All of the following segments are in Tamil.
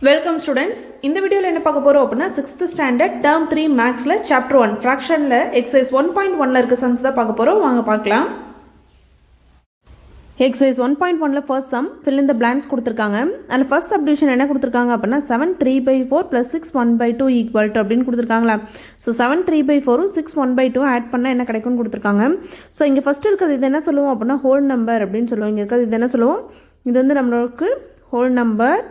Welcome students. இந்த வீடியோவில் என்ன பார்க்க போறோம் அப்படின்னா 6th ஸ்டாண்டர்ட் டேர்ம் 3 மேக்ஸ்ல சாப்டர் 1 ஃபிராக்ஷன்ல எக்ஸசைஸ் 1.1ல இருக்க சம்ஸ் தான் பார்க்க போறோம். வாங்க பார்க்கலாம். எக்ஸசைஸ் 1.1ல first sum fill in the blanks கொடுத்திருக்காங்க. அந்த ஃபர்ஸ்ட் சப்டிவிஷன் என்ன கொடுத்திருக்காங்க அப்படின்னா 7 3/4 plus 6 1/2 equal to அப்படின்னு கொடுத்திருக்காங்களா. ஸோ 7 3/4 6 1/2 ஆட் பண்ணா என்ன கிடைக்கும்னு கொடுத்திருக்காங்க. ஸோ இங்க ஃபர்ஸ்ட் இருக்கிறது இது என்ன சொல்லுவோம் அப்படின்னா ஹோல் நம்பர் அப்படின்னு சொல்லுவோம். இங்க இருக்கிறது இது என்ன சொல்லுவோம், இது வந்து நம்மளுக்கு ஹோல் நம்பர்,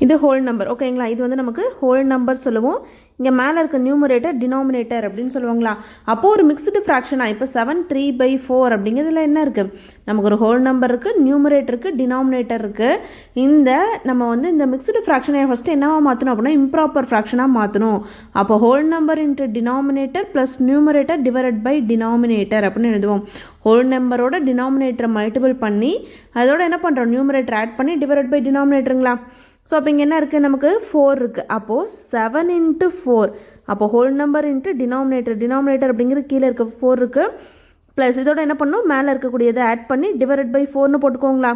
இது ஹோல் நம்பர். ஓகேங்களா, இது வந்து நமக்கு ஹோல் நம்பர் சொல்லுவோம். இங்கே மேலே இருக்க நியூமரேட்டர் டினாமினேட்டர் அப்படின்னு சொல்லுவாங்களா. அப்போ ஒரு மிக்ஸ்டு ஃப்ராக்ஷனா இப்போ 7 3/4 அப்படிங்கிறதுல என்ன இருக்கு, நமக்கு ஒரு ஹோல் நம்பர் இருக்கு, நியூமரேட்டர் இருக்கு, டினாமினேட்டர் இருக்கு. இந்த நம்ம வந்து இந்த மிக்ஸ்டு ஃப்ராக்ஷனை ஃபர்ஸ்ட் என்னவா மாற்றணும் அப்படின்னா இம்ப்ராப்பர் ஃப்ராக்ஷனாக மாற்றணும். அப்போ whole number into denominator plus numerator divided by denominator அப்படின்னு எழுதுவோம். ஹோல் நம்பரோட டினாமினேட்டரை மல்டிபிள் பண்ணி அதோட என்ன பண்ணுறோம், நியூமரேட்டர் ஆட் பண்ணி டிவைடட் பை டினாமினேட்டருங்களா. ஸோ அப்போ இங்கே என்ன இருக்குது, நமக்கு 4 இருக்குது. அப்போது 7 × 4, அப்போ ஹோல் நம்பர் இன்ட்டு டினாமினேட்டர் அப்படிங்கிறது கீழே இருக்க 4 இருக்குது. ப்ளஸ் இதோட என்ன பண்ணணும், மேலே இருக்கக்கூடியதை ஆட் பண்ணி டிவைடட் பை 4னு போட்டுக்கோங்களா.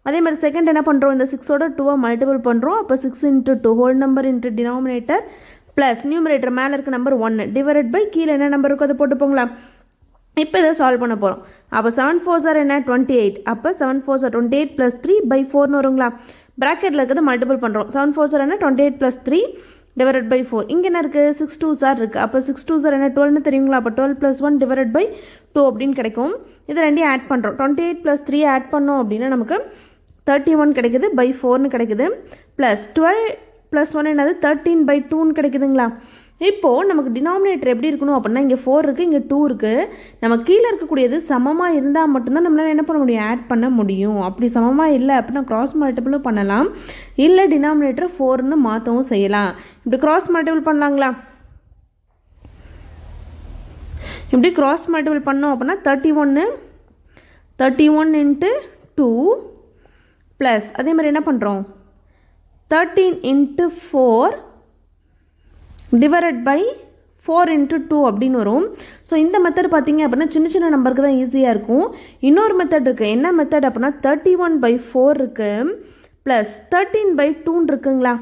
அதே மாதிரி செகண்ட் என்ன பண்ணுறோம், இந்த 6ஓட 2 மல்டிபிள் பண்ணுறோம். அப்போ 6 × 2 whole number into denominator plus numerator மேலே இருக்க நம்பர் 1 டிவைடட் பை கீழே என்ன நம்பர் இருக்கோ அதை போட்டுப்போங்களா. இப்போ இதை சால்வ் பண்ண போகிறோம். அப்போ 7 4s என்ன 28, அப்போ 7 4s 28 + 3/4னு வருங்களா. ப்ராக்கெட்டில் இருக்கிறது மல்டிபிள் பண்ணுறோம். 7 4s என்ன 28 + 3 டிவைடட் பை 4. இங்கே என்ன இருக்குது, 6 2s இருக்குது. அப்போ 6 2s என்ன 12னு தெரியுங்களா. அப்போ 12 + 1 டிவைடட் பை 2 அப்படின்னு கிடைக்கும். இது ரெண்டையும் ஆட் பண்ணுறோம். 28 + 3 ஆட் பண்ணோம் அப்படின்னா நமக்கு 31 கிடைக்குது, பை 4னு கிடைக்குது. ப்ளஸ் 12 + 1 என்னது 13/2னு கிடைக்குதுங்களா. இப்போது நமக்கு டினாமினேட்டர் எப்படி இருக்கணும் அப்படின்னா இங்கே 4 இருக்குது, இங்கே 2 இருக்குது. நம்ம கீழே இருக்கக்கூடியது சமமாக இருந்தால் மட்டும்தான் நம்மளால் என்ன பண்ண முடியும், ஆட் பண்ண முடியும். அப்படி சமமாக இல்லை அப்படின்னா கிராஸ் மல்டிபிளும் பண்ணலாம், இல்லை டினாமினேட்டர் 4ன்னு மாற்றவும் செய்யலாம். இப்படி கிராஸ் மல்டிபிள் பண்ணலாங்களா. இப்படி கிராஸ் மல்டிபிள் பண்ணோம் அப்படின்னா 31 × 2 ப்ளஸ் அதே மாதிரி என்ன பண்ணுறோம் 13 × 4 டிவைடட் பை 4 × 2 அப்படின்னு வரும். ஸோ இந்த மெத்தட் பார்த்தீங்க அப்படின்னா சின்ன சின்ன நம்பருக்கு தான் ஈஸியாக இருக்கும். இன்னொரு மெத்தட் இருக்குது. என்ன மெத்தட் அப்படின்னா 31/4 இருக்குது ப்ளஸ் 13/2 இருக்குங்களா.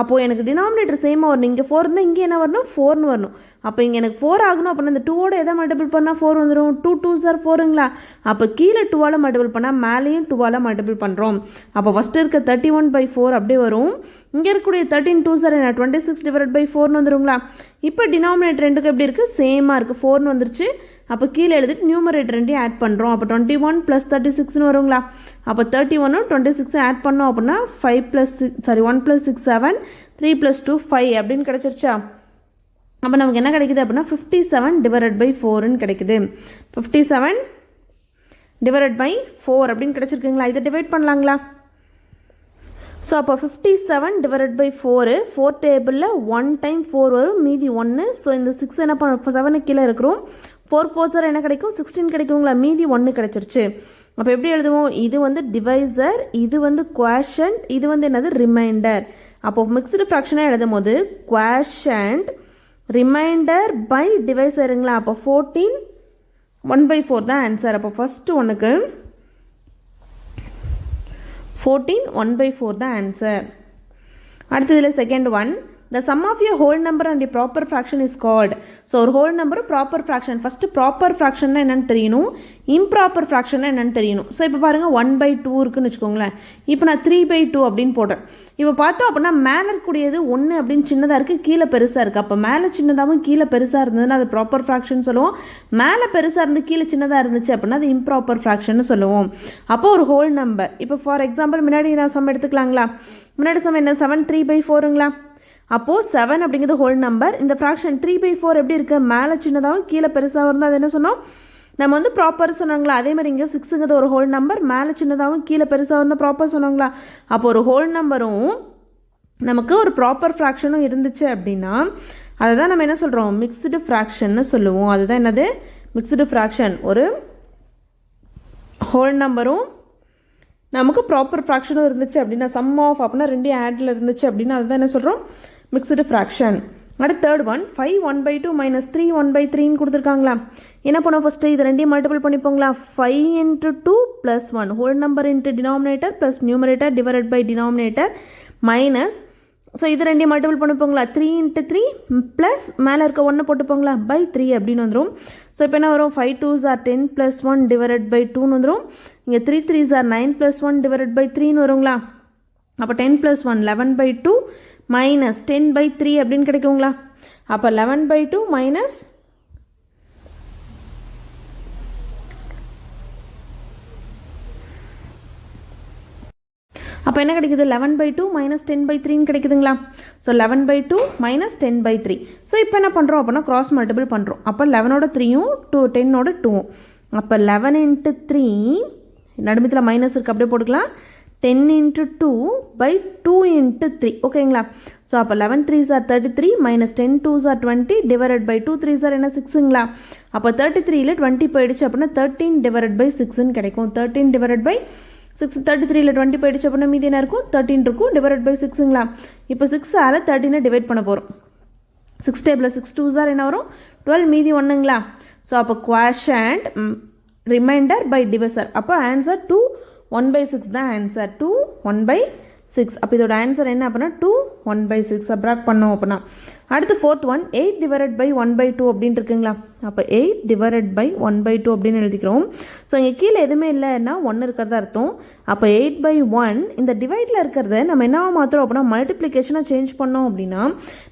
அப்போது எனக்கு டினாமினேட்டர் சேமாக வரணும். இங்கே 4 இருந்தால் இங்கே என்ன வரணும், 4னு வரணும். அப்போ இங்கே எனக்கு 4 ஆகணும் அப்படின்னா இந்த 2ஓட எதை மல்டிபிள் பண்ணால் 4 வந்துடும். 2 2s are 4ங்களா. அப்போ கீழே 2ஆல் மல்டிபிள் பண்ணால் மேலேயும் 2ஆல் மல்டிபிள் பண்ணுறோம். அப்போ ஃபஸ்ட்டு இருக்க 31/4 அப்படியே வரும். இங்கே இருக்கக்கூடிய 13 2s are 26 டிவைடட் பை 4னு வந்துடுங்களா. இப்போ டினாமினேட்டர் ரெண்டுக்கு எப்படி இருக்குது, சேமாக இருக்குது, 4னு வந்துருச்சு. அப்போ கீழே எழுதிட்டு நியூமரேட்டர் ரெண்டையும் ஆட் பண்ணுறோம். அப்போ 21 + 36னு வருங்களா. அப்போ 31 26 ஆட் பண்ணோம் அப்படின்னா 1 + 6 7 3 + 2 5 அப்படின்னு கிடச்சிருச்சா. அப்போ நமக்கு என்ன கிடைக்குது அப்படின்னா 57 டிவைடட் பை 4ன்னு கிடைக்குது. 57 டிவைடட் பை 4 அப்படின்னு கிடச்சிருக்குங்களா. இதை டிவைட் பண்ணலாங்களா. ஸோ அப்போ 57 டிவைடட் பை 4 டேபிளில் 1 டைம் 4 வரும், மீதி 1. ஸோ இந்த 6 என்ன பண்ண 7 கீழே இருக்கிறோம். 4 4s என்ன கிடைக்கும், 16 கிடைக்குங்களா. மீதி 1 கிடைச்சிருச்சு. அப்போ எப்படி எழுதுவோம், இது வந்து டிவைசர், இது வந்து குவாஷன்ட், இது வந்து என்னது ரிமைண்டர். அப்போ மிக்ஸ்டு ஃப்ராக்ஷனாக எழுதும் போது குவாஷன்ட் ரிமைண்டர் பை டிவைசருங்களா. அப்போ 14 1/4 தான் ஆன்சர். அப்போ ஃபர்ஸ்ட் ஒன்றுக்கு 14 1/4 தான் ஆன்சர். அடுத்ததில் second one, the sum of a whole number and a proper fraction is called. So ஒரு whole number proper fraction. First proper ஃப்ராக்ஷன்னா என்னென்னு தெரியணும், இம்ப்ராப்பர் ஃப்ராக்ஷன்னா என்னென்னு தெரியணும். ஸோ இப்போ பாருங்கள் 1/2 இருக்குன்னு வச்சுக்கோங்களேன். இப்போ நான் 3/2 அப்படின்னு போடுறேன். இப்போ பார்த்தோம் அப்படின்னா மேலே இருக்கக்கூடியது 1 அப்படின்னு சின்னதாக இருக்குது, கீழே பெருசாக இருக்குது. அப்போ மேலே சின்னதாகவும் கீழே பெருசாக இருந்ததுன்னா அது ப்ராப்பர் ஃப்ராக்ஷன் சொல்லுவோம். மேலே பெருசாக இருந்து கீழே சின்னதாக இருந்துச்சு அப்படின்னா அது இம்ப்ராப்பர் ஃப்ராக்ஷன் சொல்லுவோம். அப்போ ஒரு ஹோல் நம்பர், இப்போ ஃபார் எக்ஸாம்பிள் முன்னாடி நான் சம் எடுத்துக்கலாங்களா. முன்னாடி சம் என்ன 7 3/4ங்களா. அப்போது 7 அப்படிங்கிறது ஹோல் நம்பர். இந்த ஃப்ராக்ஷன் 3/4 எப்படி இருக்குது, மேலே சின்னதாகவும் கீழே பெருசாக இருந்தால் அது என்ன சொன்னோம், நம்ம வந்து ப்ராப்பர் சொன்னாங்களா. அதே மாதிரி இங்கே 6ங்கிறது ஒரு ஹோல் நம்பர், மேலே சின்னதாகவும் கீழே பெருசாக இருந்தால் ப்ராப்பர் சொன்னாங்களா. அப்போ ஒரு ஹோல் நம்பரும் நமக்கு ஒரு ப்ராப்பர் ஃப்ராக்ஷனும் இருந்துச்சு அப்படின்னா அதை தான் நம்ம என்ன சொல்கிறோம், மிக்ஸ்டு ஃப்ராக்ஷன்னு சொல்லுவோம். அதுதான் என்னது, மிக்ஸ்டு ஃப்ராக்ஷன். ஒரு ஹோல் நம்பரும் நமக்கு ப்ராப்பர் ஃப்ராக்ஷனும் இருந்துச்சு அப்படின்னா, சம் ஆஃப் அப்படின்னா ரெண்டையும் ஆடில் இருந்துச்சு அப்படின்னா அதுதான் என்ன சொல்கிறோம், மிக்ஸ்டு ஃப்ராக்ஷன். அடுத்து தேர்ட் ஒன் 5 1/2 மைனஸ் 3 1/3 கொடுத்துருக்காங்களா. என்ன பண்ணுவோம், ஃபஸ்ட்டு இது ரெண்டையும் மல்டிபிள் பண்ணிப்போங்களா. 5 × 2 + 1 whole number into denominator plus numerator divided by denominator minus, so இது ரெண்டையும் மல்டிபிள் பண்ணிப்போங்களா. 3 × 3 ப்ளஸ் மேலே இருக்க 1 போட்டுப்போங்களா பை 3 அப்படின்னு வந்துடும். ஸோ இப்போ என்ன வரும், 5 2s are 10 + 1 டிவைடட் பை 2ன்னு வந்துடும். இங்கே 3 3s are 9 + 1 டிவைடட் பை 3ன்னு வருங்களா. அப்போ 10 + 1 11/2 மைனஸ் 10/3 அப்படின்னு கிடைக்குங்களா. அப்போ 11/2 மைனஸ் அப்போ என்ன கிடைக்குது, 11/2 மைனஸ் 10/3ன்னு கிடைக்குதுங்களா. So 11/2 minus 10/3. ஸோ இப்போ என்ன பண்ணுறோம் அப்படின்னா கிராஸ் மல்டிபிள் பண்ணுறோம். அப்போ 11ஓட 3யும் 10ஓட 2வும். அப்போ 11 × 3 நடுமத்தில் மைனஸ் இருக்குது அப்படியே போட்டுக்கலாம். 10 × 2 by 2 × 3 ஓகேங்களா. ஸோ அப்போ 11 3s are 33 minus 10 2s are 20 divided by 2 3s are என்ன 6ங்களா. அப்போ 33ல் 20 போயிடுச்சு அப்படின்னா 13 டிவைடட் பை 6ன்னு கிடைக்கும். 13 டிவைடட் பை 6 33ல் 20 போயிடுச்சு அப்படின்னா மீதி என்ன இருக்கும், 13 இருக்கும் டிவைடட் பை 6ங்களா. இப்போ 6ஆல் 13 டிவைட் பண்ண போகிறோம். 6 டேபிள் 6 2s are என்ன வரும் 12 மீதி 1ங்களா. ஸோ அப்போ குவாஷண்ட் ரிமைண்டர் பை டிவைசர். அப்போ ஆன்சர் 2 1/6 தான் ஆன்சர். 2 1/6. அப்போ இதோட ஆன்சர் என்ன அப்படின்னா 2 1/6 சப்ராக்ட் பண்ணோம் அப்படின்னா. அடுத்து ஃபோர்த் ஒன் 8 டிவைடட் பை 1/2 அப்படின்னு இருக்குங்களா. அப்போ 8 டிவைடட் பை 1/2 அப்படின்னு எழுதிக்கிறோம். ஸோ இங்கே கீழே எதுவுமே இல்லைன்னா 1 இருக்கிறதா அர்த்தம். அப்போ 8/1 இந்த டிவைடில் இருக்கிறத நம்ம என்னவா மாற்றுறோம் அப்படின்னா மல்டிப்ளிகேஷனாக சேஞ்ச் பண்ணோம் அப்படின்னா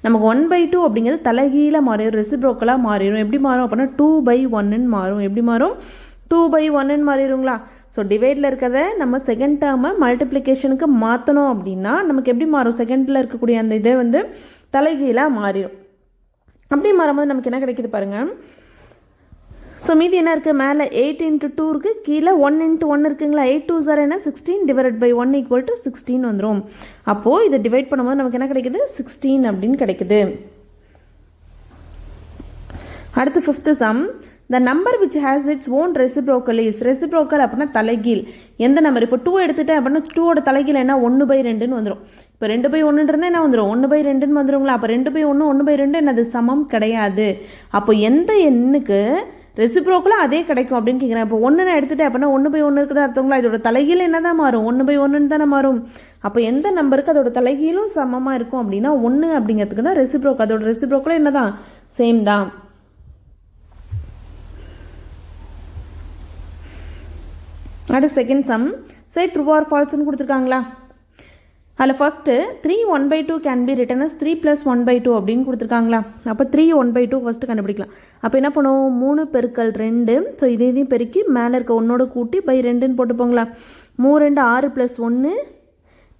நமக்கு 1/2 அப்படிங்கிறது தலைகீழ மாறிடும், ரெசிப்ரோக்கலாக மாறிடும். எப்படி மாறும் அப்படின்னா 2/1ன்னு மாறும். எப்படி மாறும், 2/1ன்னு மாறிடுங்களா. ஸோ டிவைடில் இருக்கிறத நம்ம செகண்ட் டேர்மை மல்டிப்ளிகேஷனுக்கு மாற்றணும் அப்படின்னா நமக்கு எப்படி மாறும், செகண்டில் இருக்கக்கூடிய அந்த இதை வந்து தலைகீழாக மாறிடும். அப்படி மாறும்போது நமக்கு என்ன கிடைக்குது பாருங்கள். ஸோ மீதி என்ன இருக்குது, மேலே 8 × 2 இருக்குது, கீழே 1 × 1 இருக்குங்களா. 8 2s are என்ன 16 டிவைடட் பை 1 = 16 வந்துடும். அப்போது இதை டிவைட் பண்ணும்போது நமக்கு என்ன கிடைக்குது, 16 அப்படின்னு கிடைக்குது. அடுத்து fifth some, the number which has its own reciprocal is reciprocal அப்படின்னா தலைகீழ். எந்த நம்பர், இப்போ 2 எடுத்துட்டேன் அப்படின்னா 2ஓட தலைகீழ் என்ன 1/2ன்னு வந்துடும். இப்போ 2/1 இருந்தால் என்ன வந்துடும் 1/2ன்னு வந்துடுங்களா. அப்போ 2/1 1/2 என்னது சமம் கிடையாது. அப்போ எந்த எண்ணுக்கு ரெசிப்ரோக்கலாக அதே கிடைக்கும் அப்படின்னு கேட்குறேன். இப்போ 1 நான் எடுத்துட்டேன் அப்படின்னா 1/1 இருக்கிறதா அர்த்தங்களா. இதோட தலைகீழ் என்ன தான் மாறும், 1/1ன்னு தானே மாறும். அப்போ எந்த நம்பருக்கு அதோட தலைகீழும் சமமாக இருக்கும் அப்படின்னா 1 அப்படிங்கிறதுக்கு தான் ரெசிப்ரோக்கல். அதோட ரெசிப்ரோக்கலும் என்ன தான், சேம் தான். அடுத்து second sum, say true or ஃபால்ஸ்ன்னு கொடுத்துருக்காங்களா. அதில் first 3 1/2 can be written as 3 + 1/2 அப்படின்னு கொடுத்துருக்காங்களா. அப்போ 3 1/2 ஃபஸ்ட்டு கண்டுபிடிக்கலாம். அப்போ என்ன பண்ணுவோம், 3 × 2. ஸோ இதையும் பெருக்கி மேலே இருக்க 1ஓட கூட்டி பை 2ன்னு போட்டுப்போங்களா. 3 2 6 + 1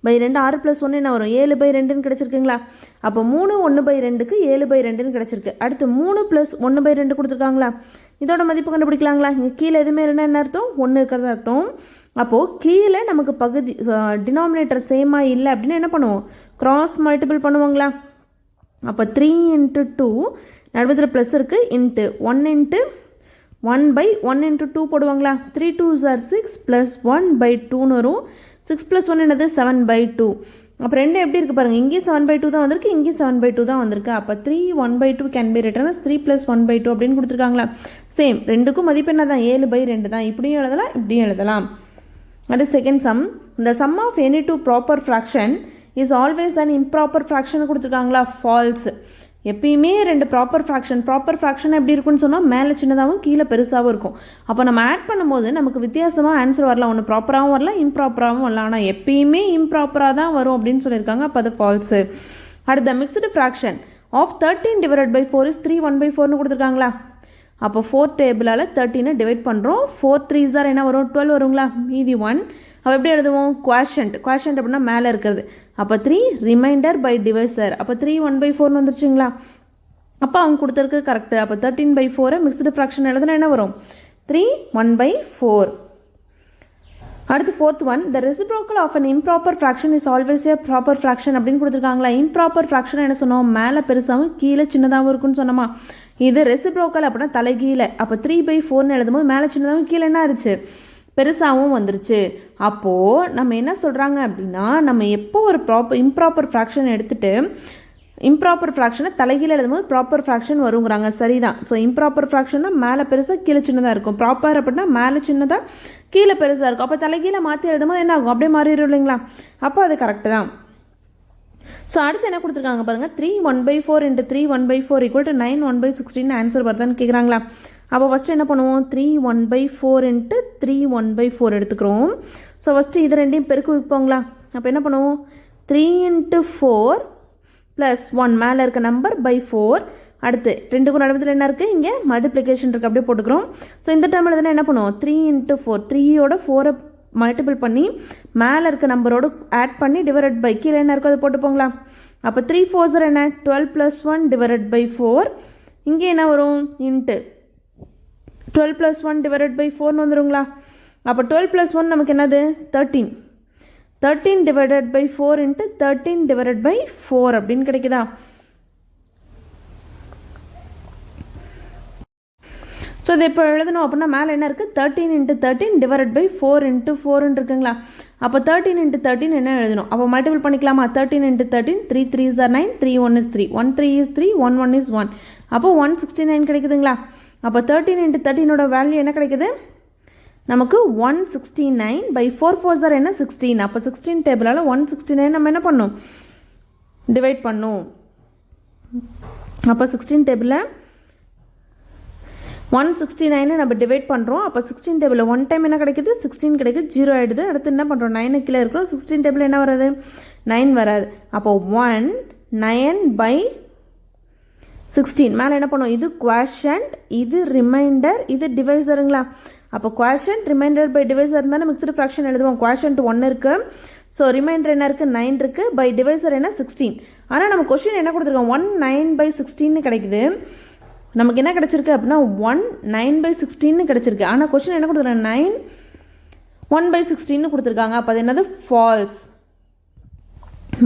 பை 2 6 + 1 என்ன வரும் 7/2ன்னு கிடச்சிருக்குங்களா. அப்போ 3 1/2க்கு 7/2ன்னு கிடச்சிருக்கு. அடுத்து 3 + 1/2 கொடுத்துருக்காங்களா. இதோட மதிப்பு கண்டுபிடிக்கலாங்களா. இங்கே கீழே எதுவுமே இல்லைன்னா என்ன அர்த்தம், 1 இருக்கிறது அர்த்தம். அப்போது கீழே நமக்கு பகுதி டினாமினேட்டர் சேமாக இல்லை அப்படின்னா என்ன பண்ணுவோம், கிராஸ் மல்டிபிள் பண்ணுவோங்களா. அப்போ 3 × 2 நடுவத்தில் ப்ளஸ் இருக்குது இன்ட்டு 1 × 1/1 × 2 போடுவாங்களா. 3 2s are 6 + 1/2ன்னு வரும். 6 + 1 என்னது 7/2. அப்போ ரெண்டு எப்படி இருக்குது பாருங்கள், இங்கேயும் 7/2 தான் வந்திருக்கு, இங்கேயும் 7/2 தான் வந்திருக்கு. அப்போ 3 1/2 கேன் பி ரிட்டன் அஸ் 3 + 1/2 அப்படின்னு கொடுத்துருக்காங்களா. சேம், ரெண்டுக்கும் மதிப்பு என்ன தான் 7/2 தான். இப்படியும் எழுதலாம் இப்படியும் எழுதலாம். அது செகண்ட் சம், இந்த sum of any two proper fraction is always an improper fraction கொடுத்துருக்காங்களா. ஃபால்ஸ். எப்பயுமே ரெண்டு ப்ராப்பர் ஃப்ராக்ஷன் எப்படி இருக்குன்னு சொன்னால் மேலே சின்னதாகவும் கீழே பெருசாகவும் இருக்கும். அப்போ நம்ம ஆட் பண்ணும்போது நமக்கு வித்தியாசமாக ஆன்சர் வரலாம், ஒன்று ப்ராப்பராகவும் வரலாம் இம்ப்ராப்பராகவும் வரலாம். ஆனால் எப்பயுமே இம்ப்ராப்பராக தான் வரும் அப்படின்னு சொல்லியிருக்காங்க. அப்போ அது ஃபால்ஸு. அடுத்த mixed fraction of 13 divided by 4 is 3 1/4ன்னு கொடுத்துருக்காங்களா. அப்போ 4 டேபிளால் 13 டிவைட் பண்ணுறோம். 4 3s are என்ன வரும் 12 வருங்களா. மீதி 1. அப்போ எப்படி எழுதுவோம், குவாஷண்ட் அப்படின்னா மேலே இருக்கிறது. அப்போ 3 ரிமைண்டர் பை டிவைசர். அப்போ 3 1/4ன்னு வந்துருச்சுங்களா. அப்போ அவங்க கொடுத்துருக்கு கரெக்டு. அப்போ 13/4 மிக்ஸ்டு ஃப்ராக்ஷன் எழுதுனா என்ன வரும் 3 1/4. அடுத்து fourth one, the reciprocal of an improper fraction is always a proper fraction அப்படின்னு கொடுத்துருக்காங்களா. இம்ப்ராப்பர் ஃப்ராக்ஷன் என்ன சொன்னோம், மேலே பெருசாகவும் கீழே சின்னதாகவும் இருக்குன்னு சொன்னோமா. இது ரெசிப்ரோக்கல் அப்படின்னா தலைகீழே. அப்போ 3/4ன்னு எழுதும்போது மேலே சின்னதாகவும் கீழே என்ன ஆயிடுச்சு பெருசாகவும் வந்துருச்சு. அப்போது நம்ம என்ன சொல்கிறாங்க அப்படின்னா, நம்ம எப்போ ஒரு இம்ப்ராப்பர் ஃப்ராக்ஷன் எடுத்துகிட்டு இம்ப்ராப்பர் ஃப்ராக்ஷனை தலைகீழ எழுதும்போது ப்ராப்பர் ஃப்ராக்ஷன் வருங்கிறாங்க. சரிதான். ஸோ இம்ப்ராப்பர் ஃப்ராக்ஷன்னா மேலே பெருசாக கீழே சின்னதாக இருக்கும். ப்ராப்பர் அப்படின்னா மேலே சின்னதாக கீழே பெருசாக இருக்கும். அப்போ தலைகீழ மாற்றி எழுதும்போது என்ன ஆகும்? அப்படியே மாறிடும் இல்லைங்களா? அப்போ அது கரெக்டு தான். ஸோ அடுத்து என்ன கொடுத்துருக்காங்க பாருங்கள், 3 1/4 × 3 1/4 = 9 1/16 ஆன்சர் வருதான்னு கேட்குறாங்களா? அப்போ ஃபஸ்ட்டு என்ன பண்ணுவோம், 3 1/4 × 3 1/4 எடுத்துக்கிறோம். ஸோ ஃபஸ்ட்டு இது ரெண்டையும் பெருக்கு வைப்போங்களா? அப்போ என்ன பண்ணுவோம், 3 × 4 + 1 மேலே இருக்க நம்பர் by 4. அடுத்து ரெண்டுக்கும் நடுவில் என்ன இருக்குது, இங்கே மல்டிப்ளிகேஷன் இருக்குது, அப்படியே போட்டுக்கிறோம். ஸோ இந்த டைம் எழுதுனா என்ன பண்ணுவோம், 3 × 4 3யோட 4 மல்டிபிள் பண்ணி மேலே இருக்க நம்பரோடு ஆட் பண்ணி டிவைட் பை கீழே என்ன இருக்கோ அதை போட்டுப்போங்களா? அப்போ 3 4s என்ன, 12 + 1 டிவைட் பை 4. இங்கே என்ன வரும், இன்ட்டு 12 + 1 டிவைட் பை 4 வந்துடுங்களா? அப்போ 12 + 1 நமக்கு என்னது, 13. 13 டிவைடட் பை 4 × 13 டிவைடட் பை 4 அப்படின்னு கிடைக்குதா? ஸோ இது இப்போ எழுதணும் அப்படின்னா மேலே என்ன இருக்குது, 13 × 13 டிவைடட் பை 4 × 4 இருக்குங்களா? அப்போ 13 × 13 என்ன எழுதணும்? அப்போ மல்டிபிள் பண்ணிக்கலாமா? 13 × 13 3 3s are 9 3 1 is 3 1 3 is 3 1 1 is 1. அப்போ 169 கிடைக்குதுங்களா? அப்போ 13 × 13ஓட வேல்யூ என்ன கிடைக்குது நமக்கு, 169 by 4 4s are என்ன, 16. அப்போ 16 டேபிளால் 169 நம்ம என்ன பண்ணணும், டிவைட் பண்ணும். அப்போ 16 டேபிளில் 169 நம்ம டிவைட் பண்ணுறோம். அப்போ 16 டேபிளில் 1 டைம் என்ன கிடைக்குது, 16 கிடைக்குது, 0 ஆகிடுது. அடுத்து என்ன பண்ணுறோம், 9 கீழே இருக்கிறோம். 16 டேபிளில் என்ன வராது, 9 வராது. அப்போ 1 9 by 16 மேலே என்ன பண்ணுவோம், இது குவாஷன்ட், இது ரிமைண்டர், இது டிவைசருங்களா? அப்போ குவாஷன்ட் ரிமைண்டர் பை டிவைசர் இருந்தால் மிக்ஸ்டு ஃப்ராக்ஷன் எழுதுவோம். குவாஷன்ட் 1 இருக்குது, ஸோ ரிமைண்டர் என்ன இருக்குது, 9 இருக்குது, பை டிவைசர் என்ன 16. ஆனால் நம்ம கொஸ்டின் என்ன கொடுத்துருக்கோம், 1 9/16 கிடைக்குது. நமக்கு என்ன கிடச்சிருக்கு அப்படின்னா 1 9/16 கிடச்சிருக்கு. ஆனால் கொஸ்டின் என்ன கொடுத்துருக்காங்க, 9 1/16 கொடுத்துருக்காங்க. அப்போ அது என்னது, ஃபால்ஸ்,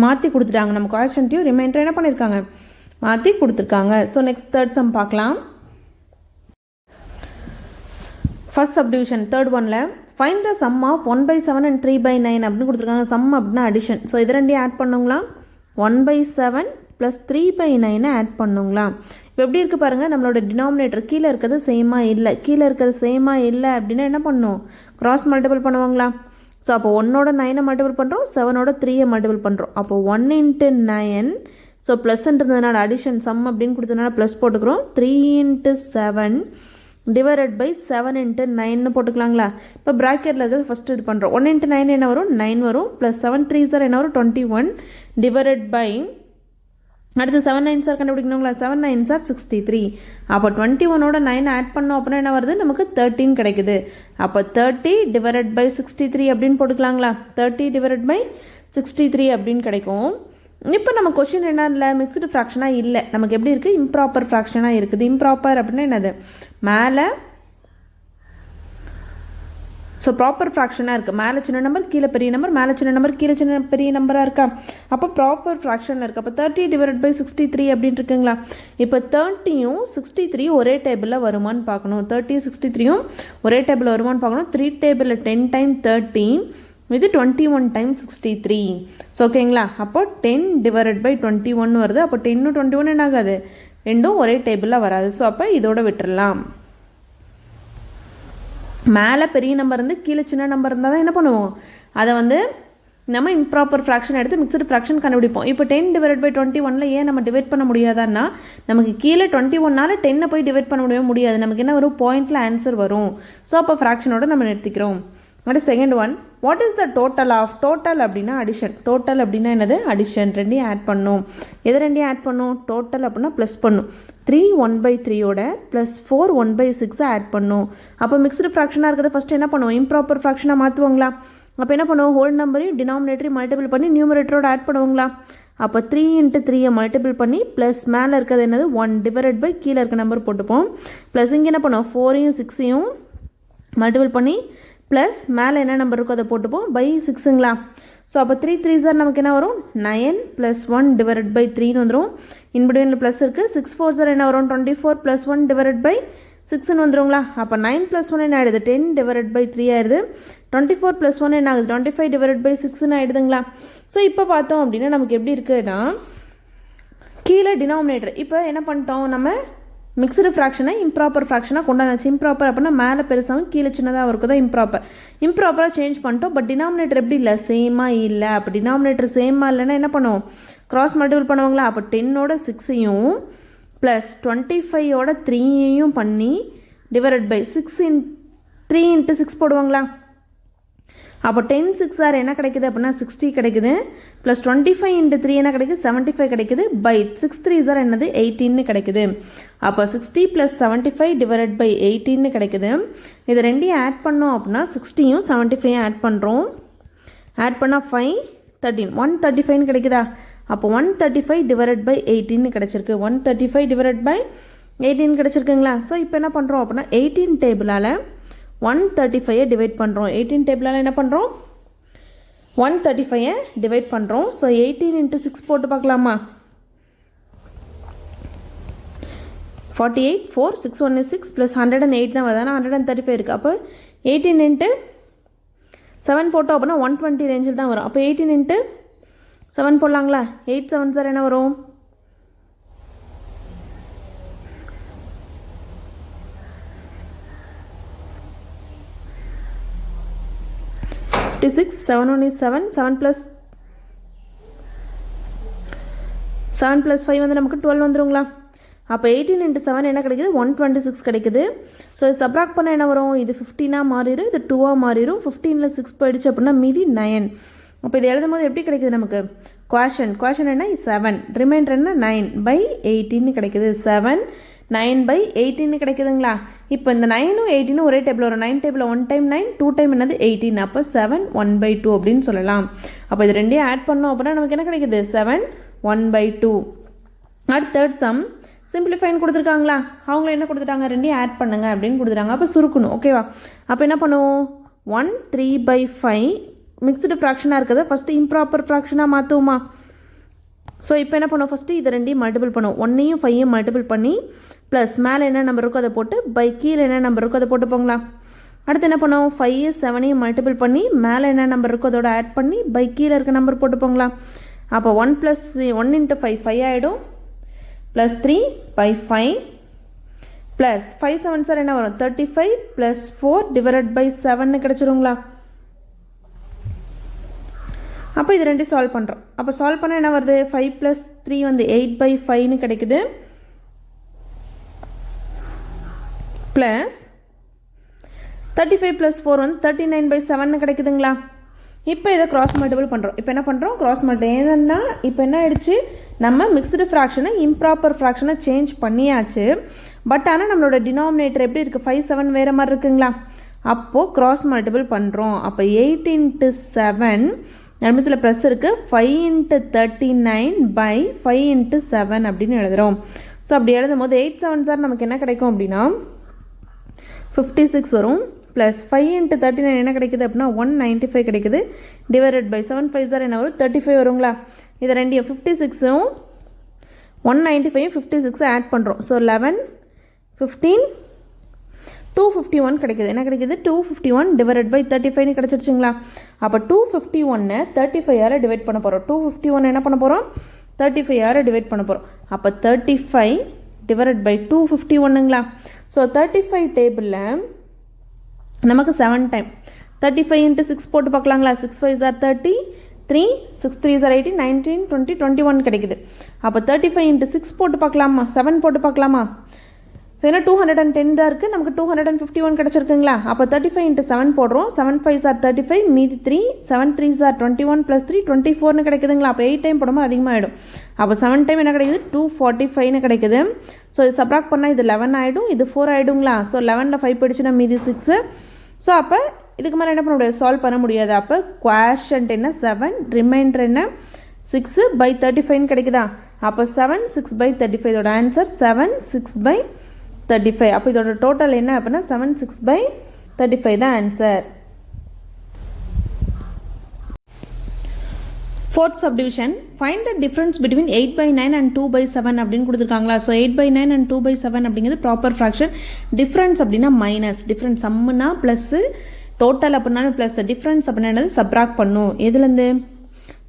மாற்றி கொடுத்துட்டாங்க. நம்ம குவாஷன்ட்டையும் ரிமைண்டர் என்ன பண்ணியிருக்காங்க, மாற்றி கொடுத்துருக்காங்க. ஸோ நெக்ஸ்ட் தேர்ட் சம் பார்க்கலாம். ஃபர்ஸ்ட் சப்டிவிஷன் தேர்ட் ஒனில் find the sum of 1/7 and 3/9 அப்படின்னு கொடுத்துருக்காங்க. சம் அப்படின்னா அடிஷன். ஸோ இது ரெண்டையும் ஆட் பண்ணுங்களா, 1/7 + 3/9 ஆட் பண்ணுங்களா? இப்போ எப்படி இருக்குது பாருங்கள், நம்மளோட டினாமினேட்டர் கீழே இருக்கிறது சேமாக இல்லை, கீழே இருக்கிறது சேமாக இல்லை அப்படின்னா என்ன பண்ணணும், கிராஸ் மல்டிபிள் பண்ணுவாங்களா? ஸோ அப்போ 1ஓட 9 மல்டிபிள் பண்ணுறோம், 7ஓட 3 மல்டிபிள் பண்ணுறோம். அப்போ 1 × 9, ஸோ +ன்றதுனால அடிஷன் சம் அப்படின்னு கொடுத்ததுனால ப்ளஸ் போட்டுக்கிறோம். 3 × 7 டிவைடட் பை 7 × 9 போட்டுக்கலாங்களா? இப்போ ப்ராக்கெட்டில் இருக்கிறது ஃபஸ்ட்டு இது பண்ணுறோம். 1 × 9 என்ன வரும், 9 வரும், ப்ளஸ் 7 3s are என்ன வரும், 21 டிவைடட் பை, அடுத்து 7 9s are கண்டுபிடிக்கணுங்களா, 7 9s are 63. அப்போ 21ஓட 9 ஆட் பண்ணோம் அப்படின்னா என்ன வருது, நமக்கு 13 கிடைக்குது. அப்போ 30 டிவைடட் பை 63 அப்படின்னு போட்டுக்கலாங்களா? 30 டிவைடட் பை 63 அப்படின்னு கிடைக்கும். இப்போ நம்ம கொஸ்டின் என்ன இல்லை, மிக்ஸ்டு ஃப்ராக்ஷனாக இல்லை, நமக்கு எப்படி இருக்குது, இம்ப்ராப்பர் ஃப்ராக்ஷனாக இருக்குது. இம்ப்ராப்பர் அப்படின்னா என்னது, மேலே, ஸோ ப்ராப்பர் ஃப்ராக்ஷனாக இருக்குது, மேலே சின்ன நம்பர் கீழே பெரிய நம்பர், மேலே சின்ன நம்பர் கீழே சின்ன பெரிய நம்பராக இருக்கா? அப்போ ப்ராப்பர் ஃப்ராக்ஷனில் இருக்குது. அப்போ 30 டிவைடட் பை 63 அப்படின்னு இருக்குங்களா? இப்போ 30யும் 63 ஒரே டேபிளில் வருமானு பார்க்கணும். 30 63யும் ஒரே டேபிளில் வருமானு பார்க்கணும். 3 டேபிளில் 10 × 30 இது 21 × 63. ஸோ ஓகேங்களா? அப்போ 10 டிவைடட் பை 21 வருது. அப்போ 10 21 என்ன ஆகாது, ரெண்டும் ஒரே டேபிளில் வராது. ஸோ அப்போ இதோட விட்டுடலாம். மேலே பெரிய நம்பர் இருந்து கீழே சின்ன நம்பர் இருந்தால் தான் என்ன பண்ணுவோம், அதை வந்து நம்ம இம்ப்ராப்பர் ஃப்ராக்ஷன் எடுத்து மிக்ஸ்டு ஃப்ராக்ஷன் கண்டுபிடிப்போம். இப்போ 10 டிவைட் பை 21 ஏன் நம்ம டிவைட் பண்ண முடியாதான்னா, நமக்கு கீழே 21னால 10 போய் டிவைட் பண்ண முடியாது. நமக்கு என்ன வரும், பாயிண்ட்ல ஆன்சர் வரும். ஸோ அப்போ ஃப்ராக்ஷனோட நம்ம நிறுத்திக்கிறோம். அடுத்து second one, what is the total of, total அப்படின்னா அடிஷன், டோட்டல் அப்படின்னா என்னது, அடிஷன். ரெண்டையும் ஆட் பண்ணும். எது ரெண்டையும் ஆட் பண்ணும், டோட்டல் அப்படின்னா ப்ளஸ் பண்ணும். 3 1/3யோட ப்ளஸ் 4 1/6 ஆட் பண்ணும். அப்போ மிக்ஸ்டு ஃப்ராக்ஷனாக இருக்கிறத ஃபஸ்ட்டு என்ன பண்ணுவோம், இம்ப்ராப்பர் ஃப்ராக்ஷனாக மாற்றுவாங்களா? அப்போ என்ன பண்ணுவோம், ஹோல் நம்பரையும் டினாமினேட்டரையும் மல்டிபிள் பண்ணி நியூமரேட்டரோட ஆட் பண்ணுவாங்களா? அப்போ 3 × 3 மல்டிபிள் பண்ணி ப்ளஸ் மேலே இருக்கிறது என்னது 1 டிவைடட் பை கீழே இருக்க நம்பர் போட்டுப்போம். ப்ளஸ் இங்கே என்ன பண்ணுவோம், 4யும் 6யும் மல்டிபிள் பண்ணி ப்ளஸ் மேலே என்ன நம்பர் இருக்கோ அதை போட்டுப்போம் பை 6ங்களா? ஸோ அப்போ 3 3s are நமக்கு என்ன வரும், 9 + 1 டிவைடட் பை 3ன்னு வந்துடும். இன்பிட்வீனில் ப்ளஸ் இருக்குது. 6 4s are என்ன வரும், 24 + 1 டிவைடட் பை 6ன்னு வந்துடுங்களா? அப்போ 9 + 1 என்ன ஆகிடுது, 10 டிவைடட் பை 3 ஆயிடுது. 24 + 1 என்ன ஆகுது, 25 டிவைடட் பை 6ன்னு ஆகிடுதுங்களா? ஸோ இப்போ பார்த்தோம் அப்படின்னா நமக்கு எப்படி இருக்குன்னா கீழே டினாமினேட்டர். இப்போ என்ன பண்ணிட்டோம், நம்ம மிக்சடு ஃப்ராக்ஷனை இம்ப்ராப்பர் ஃப்ராக்ஷனாக கொண்டாந்தாச்சு. இம்ப்ராப்பர் அப்படின்னா மேலே பெருசாகவும் கீழே சின்னதாக இருக்கும் தான் இம்ப்ராப்பர். இம்ப்ராப்பராக சேஞ்ச் பண்ணிட்டோம். பட் டினாமினேட்டர் எப்படி இல்லை, சேமாக இல்லை. அப்போ டினாமினேட்டர் சேமாக இல்லைன்னா என்ன பண்ணுவோம், கிராஸ் மல்டிபிள் பண்ணுவாங்களா. அப்போ 10ஓட 6ஐயும் ப்ளஸ் 25ஓட 3ஐயும் பண்ணி டிவைடட் பை 3 × 6 போடுவாங்களா. அப்போ 10 6 ஆர் என்ன கிடைக்குது அப்படின்னா 60 கிடைக்குது. ப்ளஸ் 25 × 3 என்ன கிடைக்குது, 75 கிடைக்குது. பை 6 3 ஆர் என்னது 18 கிடைக்குது. அப்போ 60 + 75 டிவைடட் பை 18 கிடைக்குது. இது ரெண்டையும் ஆட் பண்ணோம் அப்படின்னா 60யும் 75யும் ஆட் பண்ணுறோம். ஆட் பண்ணால் 5 13 135 கிடைக்குதா. அப்போ 135 டிவைடட் பை 18 கிடைச்சிருக்கு. 135 டிவைடட் பை 18 கிடைச்சிருக்குங்களா. ஸோ இப்போ என்ன பண்ணுறோம் அப்படின்னா 18 டேபிளால் 135 டிவைட் பண்ணுறோம். 18 டேபிளால் என்ன பண்ணுறோம், 135 டிவைட் பண்ணுறோம். ஸோ 18 × 6 போட்டு பார்க்கலாமா. 48 4 6 1 6 ப்ளஸ் 108 தான் வருது. ஆனால் 135 இருக்குது. அப்போ 18 × 7 போட்டோம் அப்படின்னா 120 ரேஞ்சில் தான் வரும். அப்போ 18 × 7 போடலாங்களா. 8 7 சார் என்ன வரும், 56 7 1 is 7 7 plus 5 வந்து நமக்கு 12 வந்துருங்களா. அப்போ 18 × 7 என்ன கிடைக்குது, 126 கிடைக்குது. ஸோ இது சப்ராக்ட் பண்ண என்ன வரும், இது 15 மாறிடும், இது 2 மாறிடும். 15ல் 6 போயிடுச்சு அப்படின்னா மீதி 9. அப்போ இது எழுதும் போது எப்படி கிடைக்குது நமக்கு, குவேஷன் என்ன 7, ரிமைண்டர் என்ன 9/18 கிடைக்குது. 7 9/18 கிடைக்குதுங்களா. இப்போ இந்த 9ம் 18ம் ஒரே டேபிள் வரும். 9 டேபிள் 1 டைம் 9 2 டைம் என்னது 18. அப்போ 7 1/2 அப்படின்னு சொல்லலாம். அப்போ இது ரெண்டையும் ஆட் பண்ணோம் அப்படின்னா நமக்கு என்ன கிடைக்குது, 7 1/2. அடுத்த தேர்ட் சம் சிம்பிளிஃபைன்னு கொடுத்துருக்காங்களா. அவங்கள என்ன கொடுத்துட்டாங்க, ரெண்டையும் ஆட் பண்ணுங்க அப்படின்னு கொடுத்துட்டாங்க. அப்போ சுருக்கணும். ஓகேவா. அப்போ என்ன பண்ணுவோம், 1 3/5 மிக்ஸ்டு ஃப்ராக்ஷனாக இருக்கிறத ஃபஸ்ட்டு இம்ப்ராப்பர் ஃப்ராக்ஷனாக மாற்றுவோமா. ஸோ இப்போ என்ன பண்ணுவோம், ஃபஸ்ட்டு இதை ரெண்டையும் மல்டிபிள் பண்ணுவோம். 1ஐயும் 5ஐயும் மல்டிபிள் பண்ணி ப்ளஸ் மேலே என்ன நம்பர் இருக்கோ அதை போட்டு பை கீழே என்ன நம்பர் இருக்கோ அதை போட்டு போங்களா. அடுத்து என்ன பண்ணுவோம், 5 7ஐயும் மல்டிபிள் பண்ணி மேலே என்ன நம்பர் இருக்கோ அதோட ஆட் பண்ணி பை கீழே இருக்க நம்பர் போட்டு போங்களா. அப்போ 1 + 1 × 5 5 ஆகிடும். ப்ளஸ் 3/5 ப்ளஸ் 5 7 சார் என்ன வரும், 35 + 4 டிவைடட் பை 7 கிடச்சிருங்களா. அப்போ இது ரெண்டையும் சால்வ் பண்ணுறோம். அப்போ சால்வ் பண்ணால் என்ன வருது, 5 + 3 வந்து 8/5 கிடைக்குது. ப்ளஸ் 35 + 4 வந்து 39/7 கிடைக்குதுங்களா. இப்போ இதை கிராஸ் மல்டிபிள் பண்ணுறோம். இப்போ என்ன பண்ணுறோம், கிராஸ் மல்டிபிள். ஏன்னா இப்போ என்ன ஆயிடுச்சு, நம்ம மிக்ஸ்டு ஃப்ராக்ஷனை இம்ப்ராப்பர் ஃப்ராக்ஷனை சேஞ்ச் பண்ணியாச்சு. பட் ஆனால் நம்மளோட டினாமினேட்டர் எப்படி இருக்குது, 5 7 வேறு மாதிரி இருக்குங்களா. அப்போது கிராஸ் மல்டிபிள் பண்ணுறோம். அப்போ 8 × 7 நடுமத்தில் ப்ளஸ் இருக்குது, 5 × 39/5 × 7 அப்படின்னு எழுதுகிறோம். ஸோ அப்படி எழுதும் போது 8 7 சார் நமக்கு என்ன கிடைக்கும் அப்படின்னா 56 வரும். ப்ளஸ் 5 × 39 என்ன கிடைக்குது அப்படின்னா 195 கிடைக்குது. டிவைடட் பை 7 5 சார் என்ன வரும், 35 வருங்களா. இதை ரெண்டையும் 56ம் 195 56 ஆட் பண்ணுறோம். ஸோ 11 15 251 கிடைக்குது. என்ன கிடைக்குது, 251 டிவைடட் பை 35 கிடைச்சிருச்சுங்களா. அப்போ 251 35 டிவைட் பண்ண போகிறோம். 251 என்ன பண்ண போகிறோம், 35 டிவைட் பண்ண போகிறோம். அப்போ 35 டிவைடட் பை 251ங்களா. ஸோ 35 டேபிளில் நமக்கு 7 டைம் 35 × 6 போட்டு பார்க்கலாங்களா. 6 5 ஆர் 30 3 6 3 ஆர் 18 19 20 21 கிடைக்குது. அப்போ 35 × 6 போட்டு பார்க்கலாமா, 7 போட்டு பார்க்கலாமா. ஸோ ஏன்னா 210 தான் இருக்குது, நமக்கு 251 கிடச்சிருக்குங்களா. அப்போ 35 × 7 போடுறோம். 7 5 ஆர் 35 மீதி 3 7 3 ஆர் 21 + 3 24 கிடைக்குதுங்களா. அப்போ 8 டைம் போடும்போது அதிகமாகிடும். அப்போ 7 டைம் என்ன கிடைக்குது, 245 கிடைக்குது. ஸோ இது சப்ராக்ட் பண்ணால் இது 11 ஆகிடும், இது 4 ஆகிடுங்களா. ஸோ 11ல் 5 போயிடுச்சுன்னா மீதி 6. ஸோ அப்போ இதுக்கு மேலே என்ன பண்ண முடியாது, சால்வ் பண்ண முடியாது. அப்போ குவேஷன்ட் என்ன 7, ரிமைண்டர் என்ன 6/35 கிடைக்குதா. அப்போ 7 6/35 இதோட ஆன்சர் 7 6/35. அப்போ இதோட டோட்டல் என்ன அப்படின்னா 7 6/35 தான் answer. Fourth subdivision, find the difference between 8/9 and 2/7 அப்படின்னு கொடுத்துருக்காங்களா. ஸோ 8/9 and 2/7 அப்படிங்கிறது ப்ராப்பர் ஃப்ராக்ஷன். டிஃப்ரென்ஸ் அப்படின்னா மைனஸ், டிஃப்ரென்ஸ் சம்முனா ப்ளஸ், டோட்டல் அப்படின்னாலும் ப்ளஸ், டிஃப்ரென்ஸ் அப்படின்னா சப்ராக்ட் பண்ணும். எதுலேருந்து,